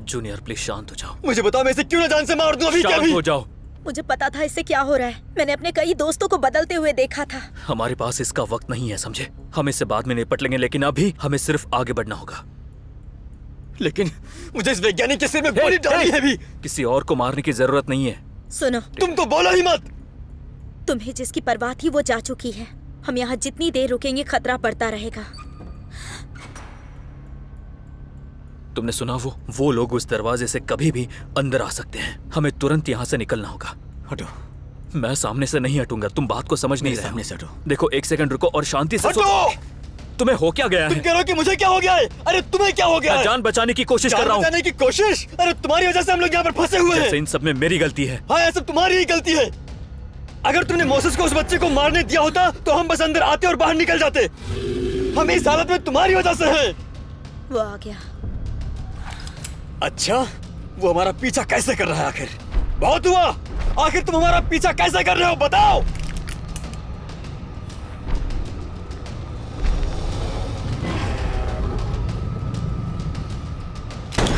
जूनियर, प्लीज शांत हो जाओ। मुझे बताओ, मैं इसे क्यों ना जान से मार दूं? अभी क्या शांत हो जाओ। मुझे पता था इससे क्या हो रहा है। मैंने अपने कई दोस्तों को बदलते हुए देखा था। हमारे पास इसका वक्त नहीं है, समझे? हम इससे बाद में निपट लेंगे, लेकिन अभी हमें सिर्फ आगे बढ़ना होगा। लेकिन मुझे इस वैज्ञानिक के सिर में गोली डाली है भी। किसी और को मारने की जरूरत नहीं है। सुनो, तुम तो बोलो ही मत। तुम्हें जिसकी परवाह थी वो जा चुकी है। हम यहाँ जितनी देर रुकेंगे खतरा बढ़ता रहेगा। तुमने सुना? वो लोग उस दरवाजे से कभी भी अंदर आ सकते हैं। हमें तुरंत यहाँ से निकलना होगा। हटो। मैं सामने से नहीं हटूंगा। तुम बात को समझ नहीं रहे हो। सामने से हटो। देखो, एक सेकंड रुको और शांति से हटो। तुम्हें हो क्या गया तुम है? कह रहे हो कि मुझे क्या हो गया है? अरे तुम्हें क्या हो गया मैं है? जान बचाने की कोशिश कर रहा हूँ। बचाने की कोशिश? अरे तुम्हारी वजह से हम लोग यहाँ पर फंसे हुए हैं। इन सब में मेरी गलती है। हाँ, ये सब तुम्हारी ही गलती है। अगर तुमने मोसेस को उस बच्चे को मारने दिया होता तो हम बस अंदर आते और बाहर निकल जाते। हम इस हालत में तुम्हारी वजह से हैं। वो आ गया। अच्छा, वो हमारा पीछा कैसे कर रहा है आखिर? बहुत हुआ। आखिर तुम हमारा पीछा कैसे कर रहे हो, बताओ।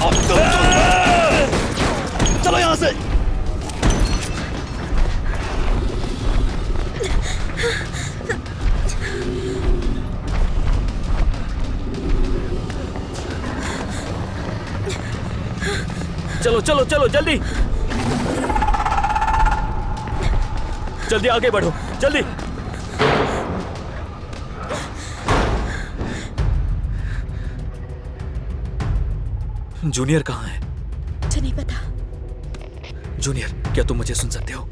अब चलो यहां से। चलो चलो चलो जल्दी जल्दी आगे बढ़ो जल्दी। जूनियर कहाँ है? मुझे नहीं पता। जूनियर, क्या तुम मुझे सुन सकते हो?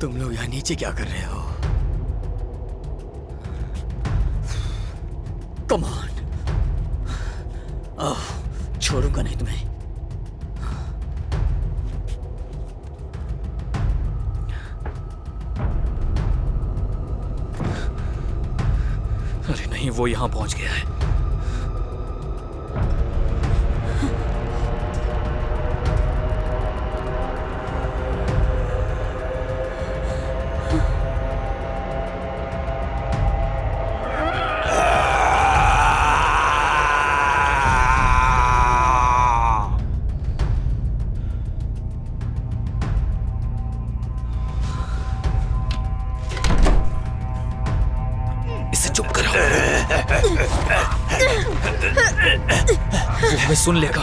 तुम लोग यहाँ नीचे क्या कर रहे हो? कम ऑन, छोड़ूंगा नहीं तुम्हें। अरे नहीं, वो यहां पहुंच गया है। इसे चुप कराओ। वो हमें सुन लेगा।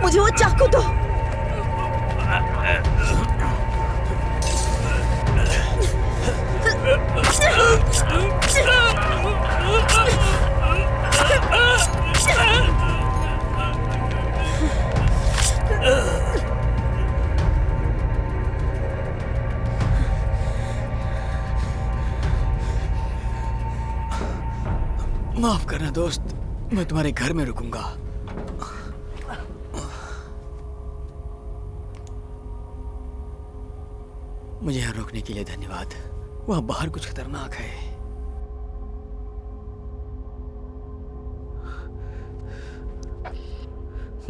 मुझे वो चाकू दो। माफ करना दोस्त, मैं तुम्हारे घर में रुकूंगा। मुझे यहाँ रोकने के लिए धन्यवाद। वहां बाहर कुछ खतरनाक है।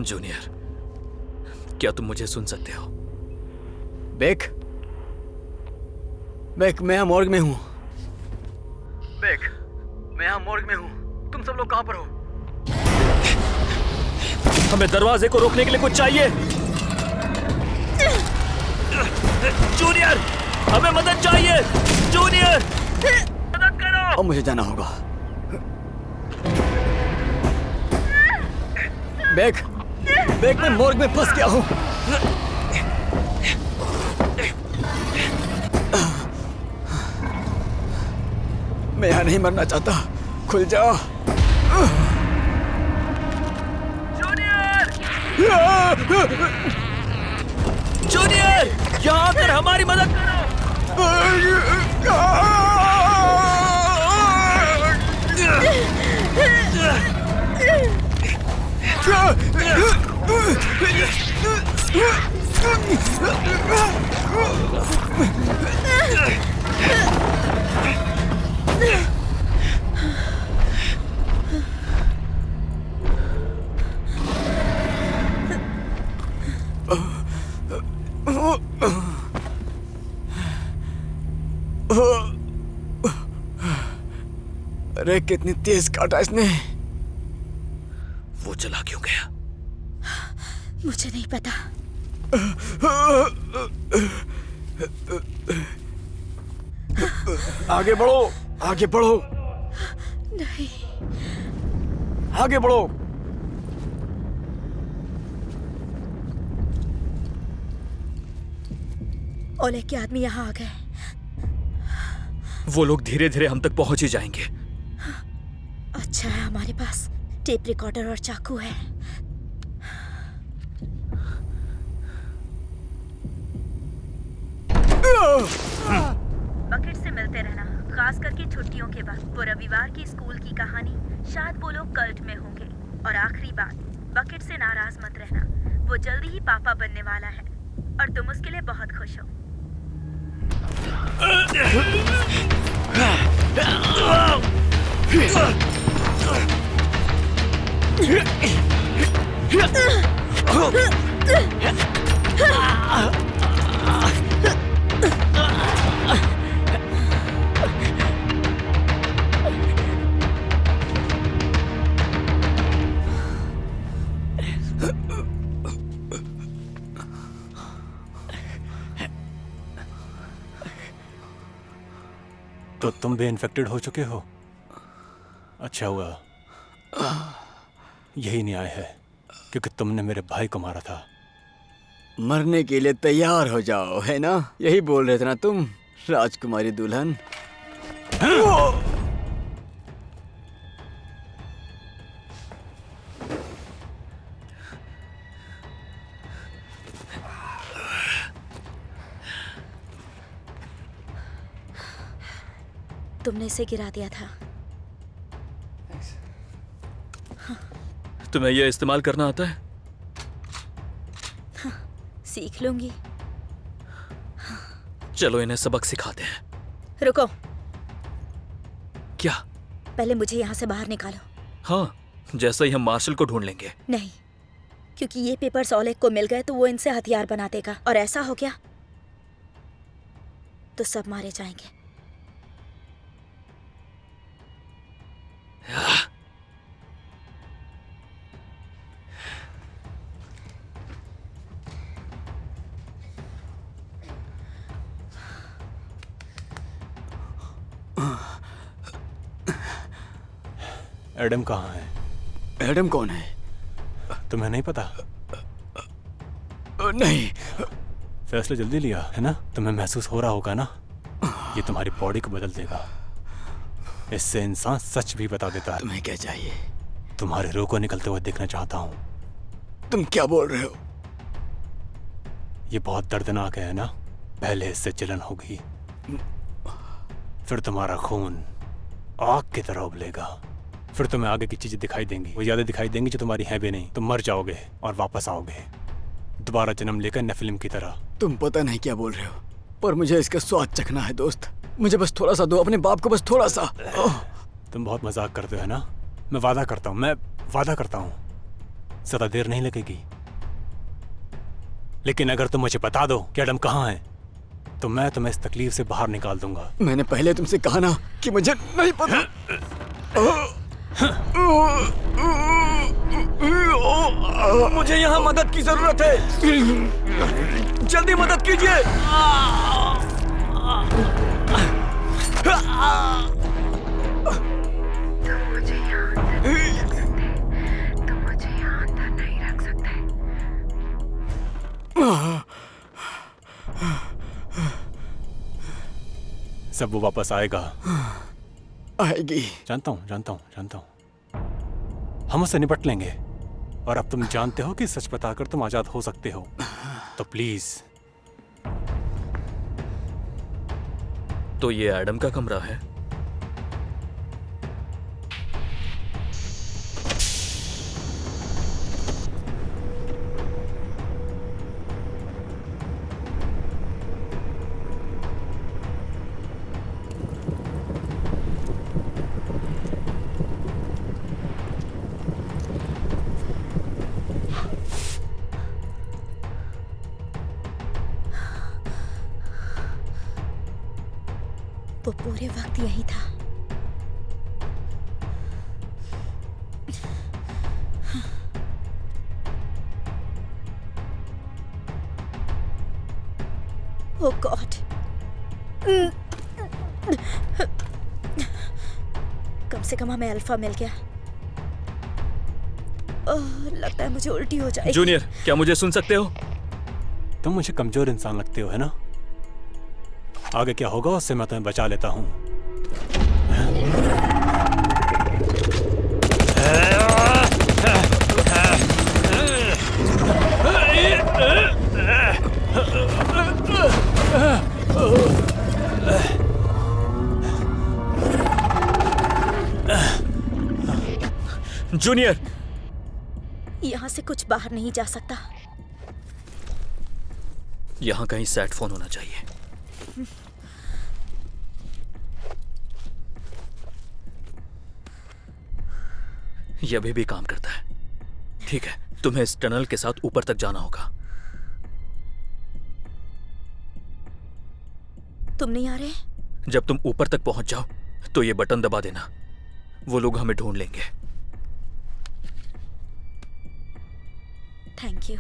जूनियर, क्या तुम मुझे सुन सकते हो? बेक, मैं यहाँ मॉर्ग में हूँ। बेक, मैं यहाँ मॉर्ग में हूँ। तुम सब लोग कहाँ पर हो? हमें दरवाजे को रोकने के लिए कुछ चाहिए। जूनियर, हमें मदद चाहिए। जूनियर, मदद करो। अब मुझे जाना होगा। बेक, मैं मॉर्ग में फंस गया हूँ। मैं यहाँ नहीं मरना चाहता। खुल जाओ। जूनियर, यहाँ आकर हमारी मदद अरे कितनी तेज काटा इसने। वो चला क्यों गया? मुझे नहीं पता। आगे बढ़ो, आगे बढ़ो, नहीं। आगे बढ़ो। ओले के आदमी यहाँ आ गए। वो लोग धीरे धीरे हम तक पहुंच ही जाएंगे। अच्छा है हमारे पास टेप रिकॉर्डर और चाकू है। बकेट से मिलते रहना, खास करके छुट्टियों के बाद। वो रविवार की स्कूल की कहानी, शायद वो लोग कल्ट में होंगे। और आखिरी बात, बकेट से नाराज मत रहना। वो जल्दी ही पापा बनने वाला है और तुम उसके लिए बहुत खुश हो। तो तुम भी इन्फेक्टेड हो चुके हो? अच्छा हुआ, यही न्याय है, क्योंकि तुमने मेरे भाई को मारा था। मरने के लिए तैयार हो जाओ, है ना? यही बोल रहे थे ना तुम, राजकुमारी दुल्हन? तुमने इसे गिरा दिया था। तुम्हें यह इस्तेमाल करना आता है? सीख लूंगी। चलो इन्हें सबक सिखाते हैं। रुको, क्या? पहले मुझे यहाँ से बाहर निकालो। हाँ, जैसा ही हम मार्शल को ढूंढ लेंगे। नहीं, क्योंकि ये पेपर्स ओलेग को मिल गए तो वो इनसे हथियार बना देगा, और ऐसा हो गया तो सब मारे जाएंगे। एडम कहाँ है? एडम कौन है? तुम्हें नहीं पता? नहीं। फैसला जल्दी लिया है ना? तुम्हें महसूस हो रहा होगा ना, ये तुम्हारी बॉडी को बदल देगा। इससे इंसान सच भी बता देता है। तुम्हें क्या चाहिए? तुम्हारे रूह को निकलते हुए देखना चाहता हूँ। तुम क्या बोल रहे हो? ये बहुत दर्दनाक है ना? पहले इससे जलन होगी, फिर तुम्हारा खून आग की तरह उबलेगा, फिर तुम्हें आगे की चीजें दिखाई देंगी, वो यादें दिखाई देंगी जो तुम्हारी हैं भी नहीं। तुम मर जाओगे और वापस आओगे, दोबारा जन्म लेकर नेफिलिम की तरह। तुम पता नहीं क्या बोल रहे हो, पर मुझे इसका स्वाद चखना है दोस्त। मुझे बस थोड़ा सा दो, अपने बाप को बस थोड़ा सा। तुम बहुत मजाक करते हो है ना? मैं वादा करता हूँ ज्यादा देर नहीं लगेगी। लेकिन अगर तुम मुझे बता दो कि एडम कहाँ है, तो मैं तुम्हें इस तकलीफ से बाहर निकाल दूंगा। मैंने पहले तुमसे कहा ना कि मुझे नहीं पता। मुझे यहाँ मदद की जरूरत है, जल्दी मदद कीजिए। तुम मुझे यहाँ अंदर नहीं रख सकते। तुम मुझे यहाँ अंदर नहीं रख सकते। सब वो वापस आएगा। आएगी। जानता हूँ। हम उससे निपट लेंगे। और अब तुम जानते हो कि सच बताकर तुम आजाद हो सकते हो, तो प्लीज। तो ये एडम का कमरा है? वो पूरे वक्त यही था। ओह गॉड, कम से कम हमें अल्फा मिल गया। ओह, लगता है मुझे उल्टी हो जाएगी। जूनियर, क्या मुझे सुन सकते हो? तुम मुझे कमजोर इंसान लगते हो है ना? आगे क्या होगा उससे मैं तुम्हें बचा लेता हूँ। जूनियर, यहाँ से कुछ बाहर नहीं जा सकता। यहाँ कहीं सेट फोन होना चाहिए। यह अभी भी काम करता है। ठीक है, तुम्हें इस टनल के साथ ऊपर तक जाना होगा। तुम नहीं आ रहे? जब तुम ऊपर तक पहुंच जाओ तो ये बटन दबा देना, वो लोग हमें ढूंढ लेंगे। Thank you.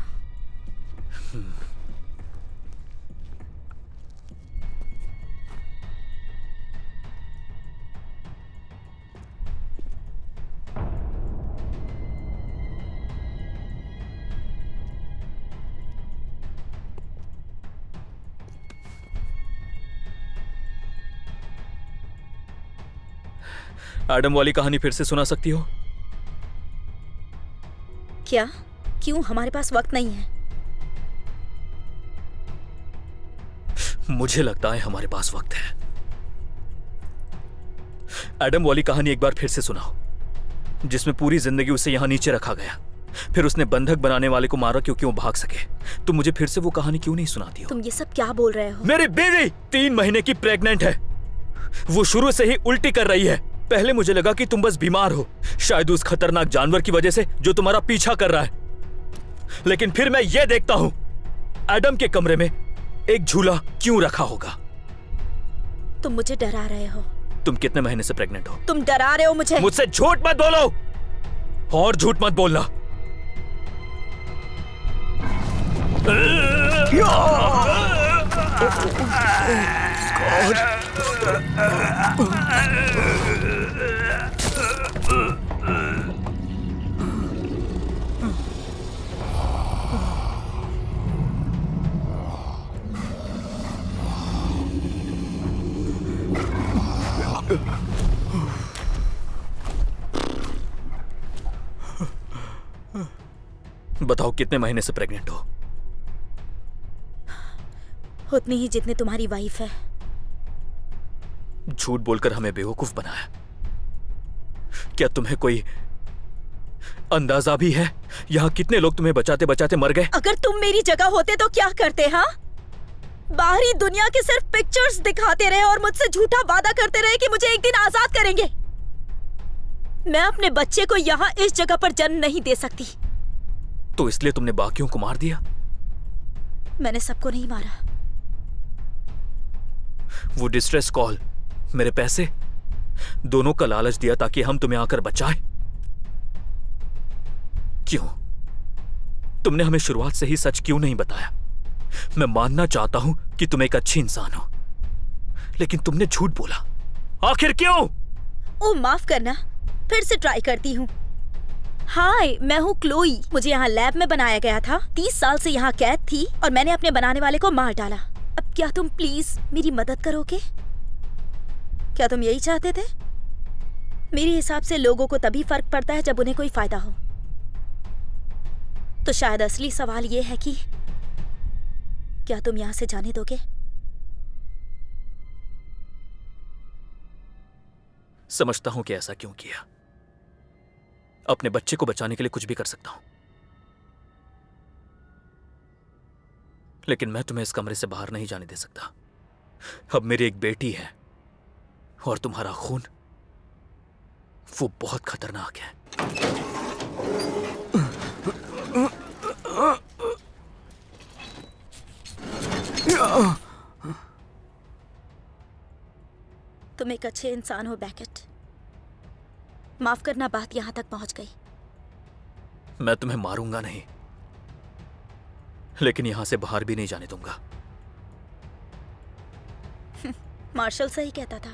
एडम वाली कहानी फिर से सुना सकती हो? क्या? क्यों? हमारे पास वक्त नहीं है। मुझे लगता है हमारे पास वक्त है। एडम वाली कहानी एक बार फिर से सुनाओ, जिसमें पूरी जिंदगी उसे यहां नीचे रखा गया, फिर उसने बंधक बनाने वाले को मारा क्योंकि वो भाग सके। तुम मुझे फिर से वो कहानी क्यों नहीं सुनाती हो? तुम ये सब क्या बोल रहे हो? मेरी बीवी 3 महीने की प्रेग्नेंट है। वो शुरू से ही उल्टी कर रही है। पहले मुझे लगा कि तुम बस बीमार हो, शायद उस खतरनाक जानवर की वजह से जो तुम्हारा पीछा कर रहा है। लेकिन फिर मैं ये देखता हूं, एडम के कमरे में एक झूला क्यों रखा होगा? तुम मुझे डरा रहे हो। तुम कितने महीने से प्रेग्नेंट हो? तुम डरा रहे हो मुझे। मुझसे झूठ मत बोलो, और झूठ मत बोलना। बताओ कितने महीने से प्रेग्नेंट हो? उतनी ही जितनी तुम्हारी वाइफ है। झूठ बोलकर हमें बेवकूफ बनाया। क्या तुम्हें कोई अंदाजा भी है यहां कितने लोग तुम्हें बचाते बचाते मर गए? अगर तुम मेरी जगह होते तो क्या करते? हाँ, बाहरी दुनिया के सिर्फ पिक्चर्स दिखाते रहे और मुझसे झूठा वादा करते रहे कि मुझे एक दिन आजाद करेंगे। मैं अपने बच्चे को यहाँ इस जगह पर जन्म नहीं दे सकती। तो इसलिए तुमने बाकियों को मार दिया? मैंने सबको नहीं मारा। वो डिस्ट्रेस कॉल, मेरे पैसे, दोनों का लालच दिया ताकि हम तुम्हें आकर बचाएं। क्यों? तुमने हमें शुरुआत से ही सच क्यों नहीं बताया? मैं मानना चाहता हूं कि तुम एक अच्छी इंसान हो, लेकिन तुमने झूठ बोला। आखिर क्यों? ओ माफ करना, फिर से ट्राई करती हूँ। हाय, मैं हूँ क्लोई। मुझे यहाँ लैब में बनाया गया था। 30 साल से यहाँ कैद थी और मैंने अपने बनाने वाले को मार डाला। अब क्या तुम प्लीज मेरी मदद करोगे? क्या तुम यही चाहते थे? मेरे हिसाब से लोगों को तभी फर्क पड़ता है जब उन्हें कोई फायदा हो। तो शायद असली सवाल ये है कि क्या तुम यहाँ से जाने दोगे? समझता हूं कि ऐसा क्यों किया। अपने बच्चे को बचाने के लिए कुछ भी कर सकता हूं, लेकिन मैं तुम्हें इस कमरे से बाहर नहीं जाने दे सकता। अब मेरी एक बेटी है और तुम्हारा खून, वो बहुत खतरनाक है। तुम एक अच्छे इंसान हो बैकेट। माफ करना, बात यहां तक पहुंच गई। मैं तुम्हें मारूंगा नहीं, लेकिन यहां से बाहर भी नहीं जाने दूंगा। मार्शल सही कहता था,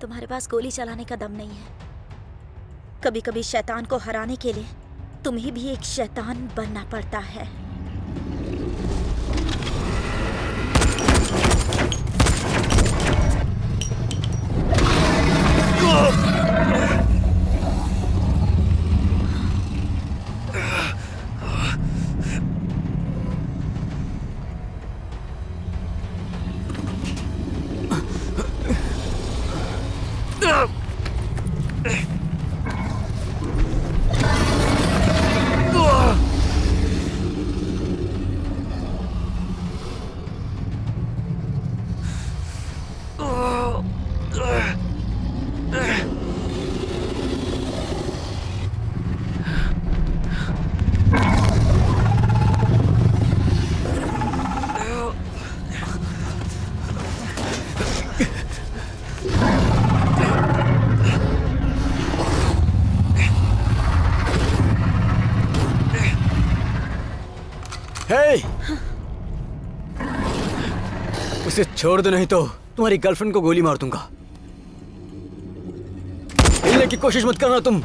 तुम्हारे पास गोली चलाने का दम नहीं है। कभी कभी शैतान को हराने के लिए तुम्हें भी एक शैतान बनना पड़ता है। हे! उसे छोड़ दो, नहीं तो तुम्हारी गर्लफ्रेंड को गोली मार दूंगा। हिलने की कोशिश मत करना तुम।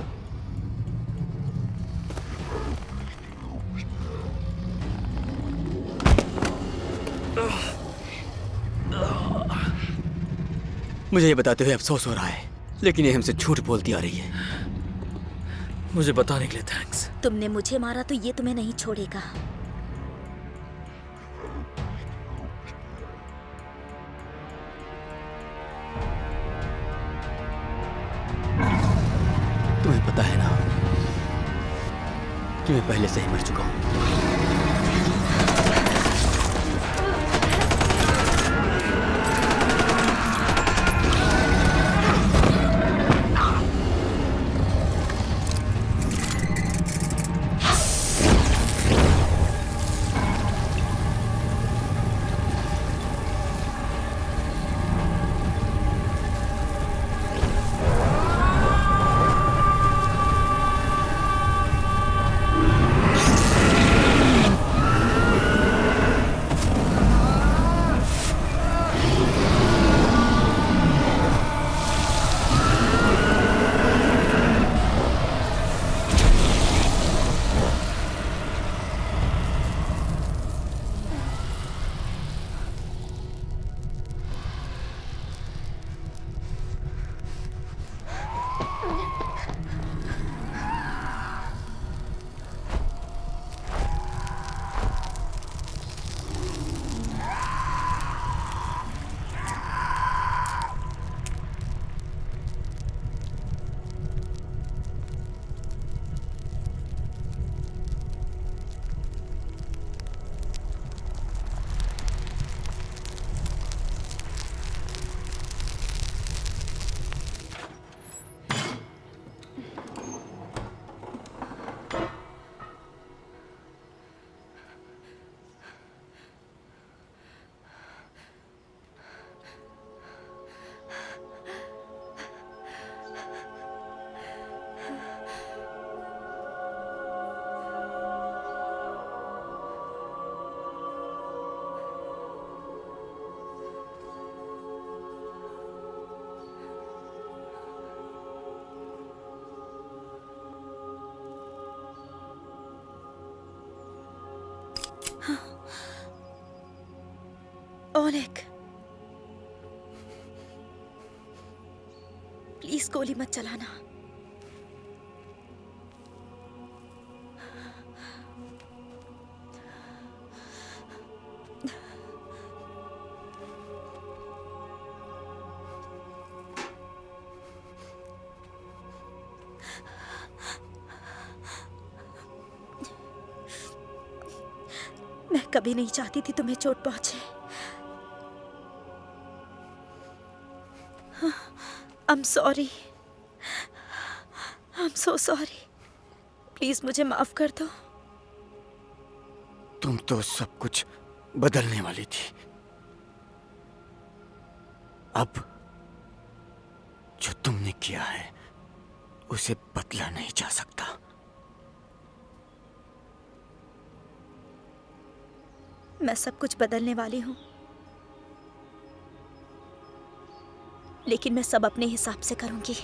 मुझे ये बताते हुए अफसोस हो रहा है लेकिन ये हमसे झूठ बोलती आ रही है। मुझे बताने के लिए थैंक्स। तुमने मुझे मारा तो ये तुम्हें नहीं छोड़ेगा। तुम्हें पता है ना कि मैं पहले से ही मर चुका हूं। ओलेग, प्लीज गोली मत चलाना। मैं कभी नहीं चाहती थी तुम्हें चोट पहुंचे। I'm sorry. I'm so sorry. Please मुझे माफ कर दो। तुम तो सब कुछ बदलने वाली थी। अब जो तुमने किया है उसे बदला नहीं जा सकता। मैं सब कुछ बदलने वाली हूँ, लेकिन मैं सब अपने हिसाब से करूंगी।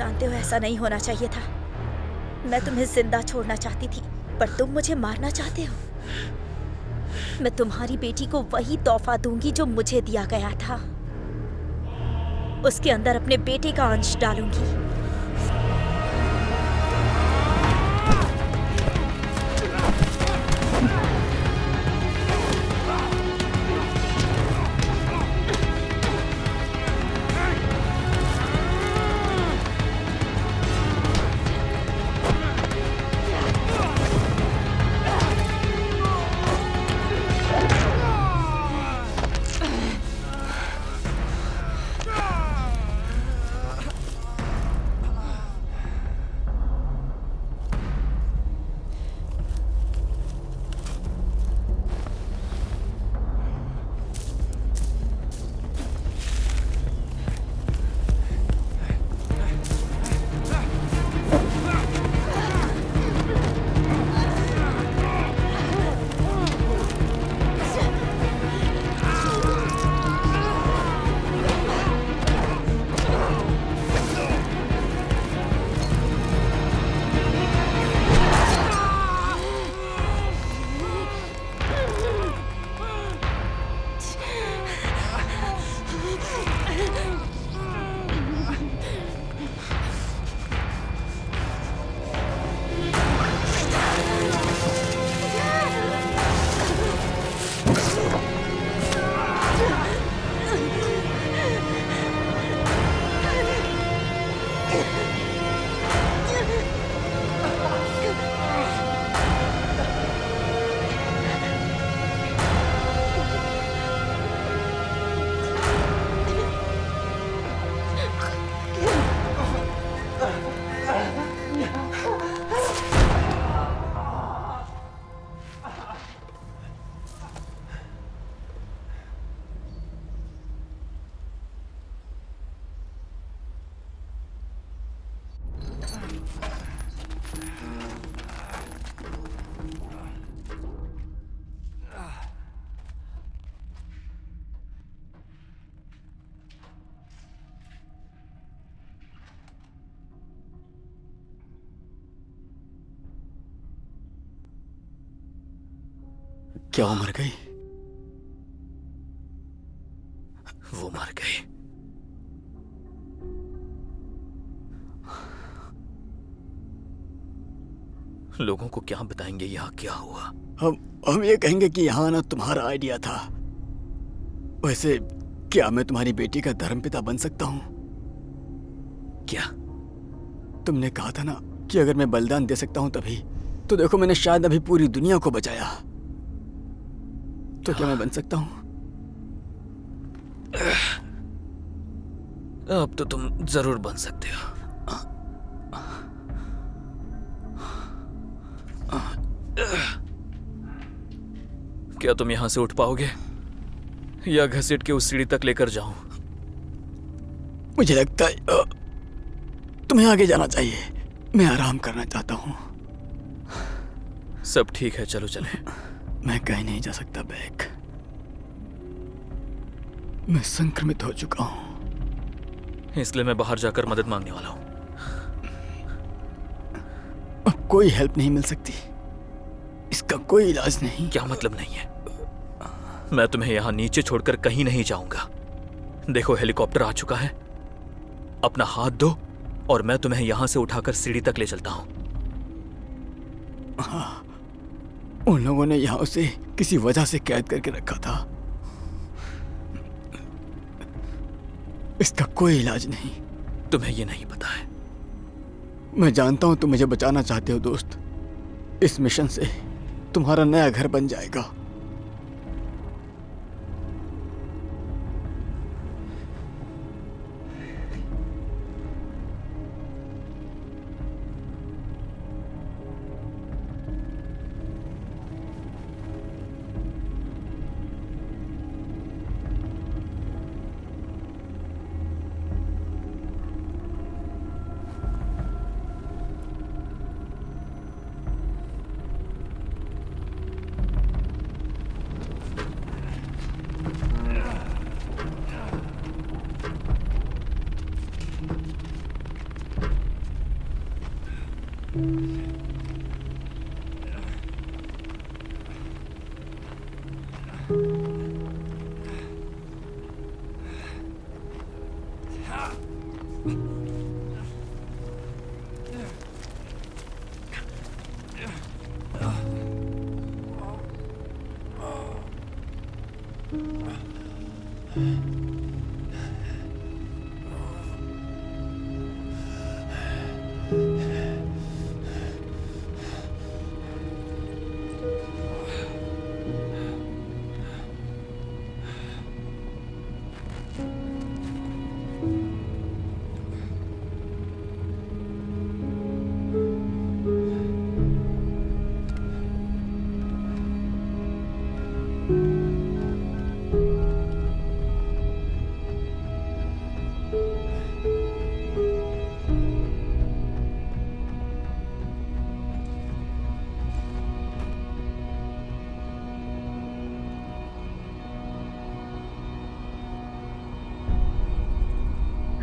जानते हो ऐसा नहीं होना चाहिए था। मैं तुम्हें जिंदा छोड़ना चाहती थी, पर तुम मुझे मारना चाहते हो। मैं तुम्हारी बेटी को वही तोहफा दूंगी जो मुझे दिया गया था। उसके अंदर अपने बेटे का अंश डालूंगी। क्या वो मर गई? वो मर गई। लोगों को क्या बताएंगे यहाँ क्या हुआ? हम ये कहेंगे कि यहाँ आना तुम्हारा आइडिया था। वैसे क्या मैं तुम्हारी बेटी का धर्मपिता बन सकता हूँ? क्या? तुमने कहा था ना कि अगर मैं बलिदान दे सकता हूँ तभी। तो देखो मैंने शायद अभी पूरी दुनिया को बचाया। तो क्या मैं बन सकता हूँ? अब तो तुम जरूर बन सकते हो। क्या तुम यहां से उठ पाओगे या घसीट के उस सीढ़ी तक लेकर जाऊं? मुझे लगता है तुम्हें आगे जाना चाहिए। मैं आराम करना चाहता हूँ। सब ठीक है, चलो चले। मैं कहीं नहीं जा सकता बैक। मैं संक्रमित हो चुका हूँ। इसलिए मैं बाहर जाकर मदद मांगने वाला हूं। अब कोई हेल्प नहीं मिल सकती। इसका कोई इलाज नहीं। क्या मतलब नहीं है? मैं तुम्हें यहां नीचे छोड़कर कहीं नहीं जाऊंगा। देखो हेलीकॉप्टर आ चुका है। अपना हाथ दो और मैं तुम्हें यहां से उठाकर सीढ़ी तक ले चलता हूं। हाँ, उन लोगों ने यहाँ उसे किसी वजह से कैद करके रखा था। इसका कोई इलाज नहीं। तुम्हें ये नहीं पता है? मैं जानता हूं तुम मुझे बचाना चाहते हो दोस्त। इस मिशन से तुम्हारा नया घर बन जाएगा।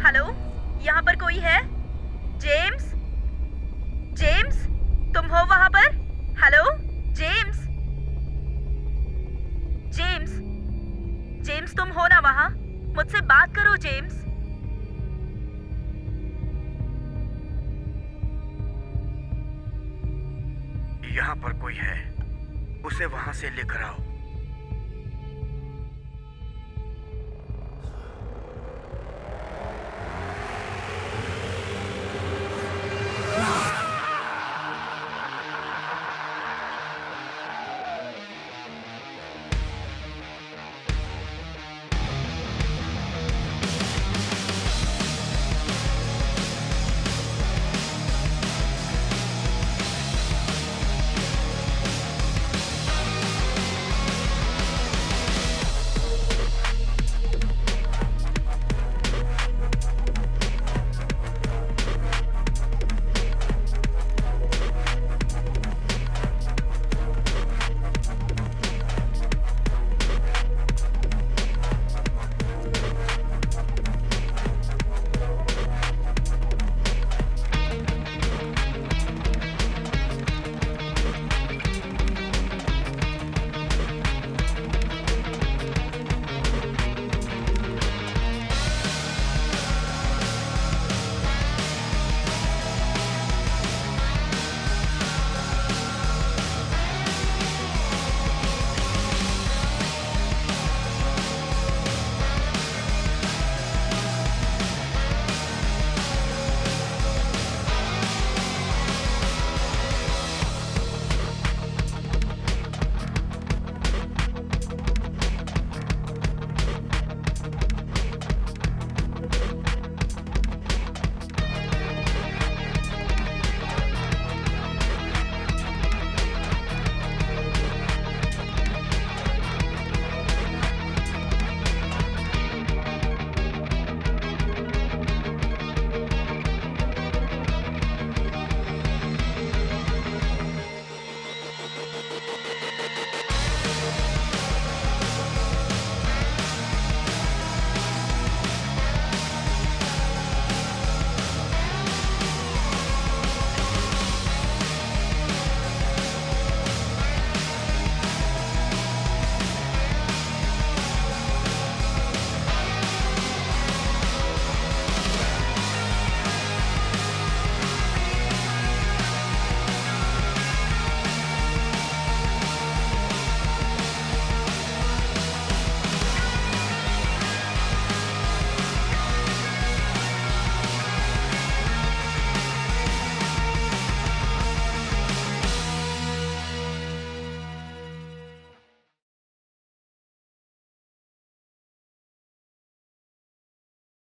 हेलो, यहाँ पर कोई है? जेम्स? जेम्स, तुम हो वहाँ पर? Hello, James? जेम्स? जेम्स, तुम हो ना वहाँ? मुझसे बात करो, जेम्स। यहाँ पर कोई है, उसे वहां से लेकर आओ।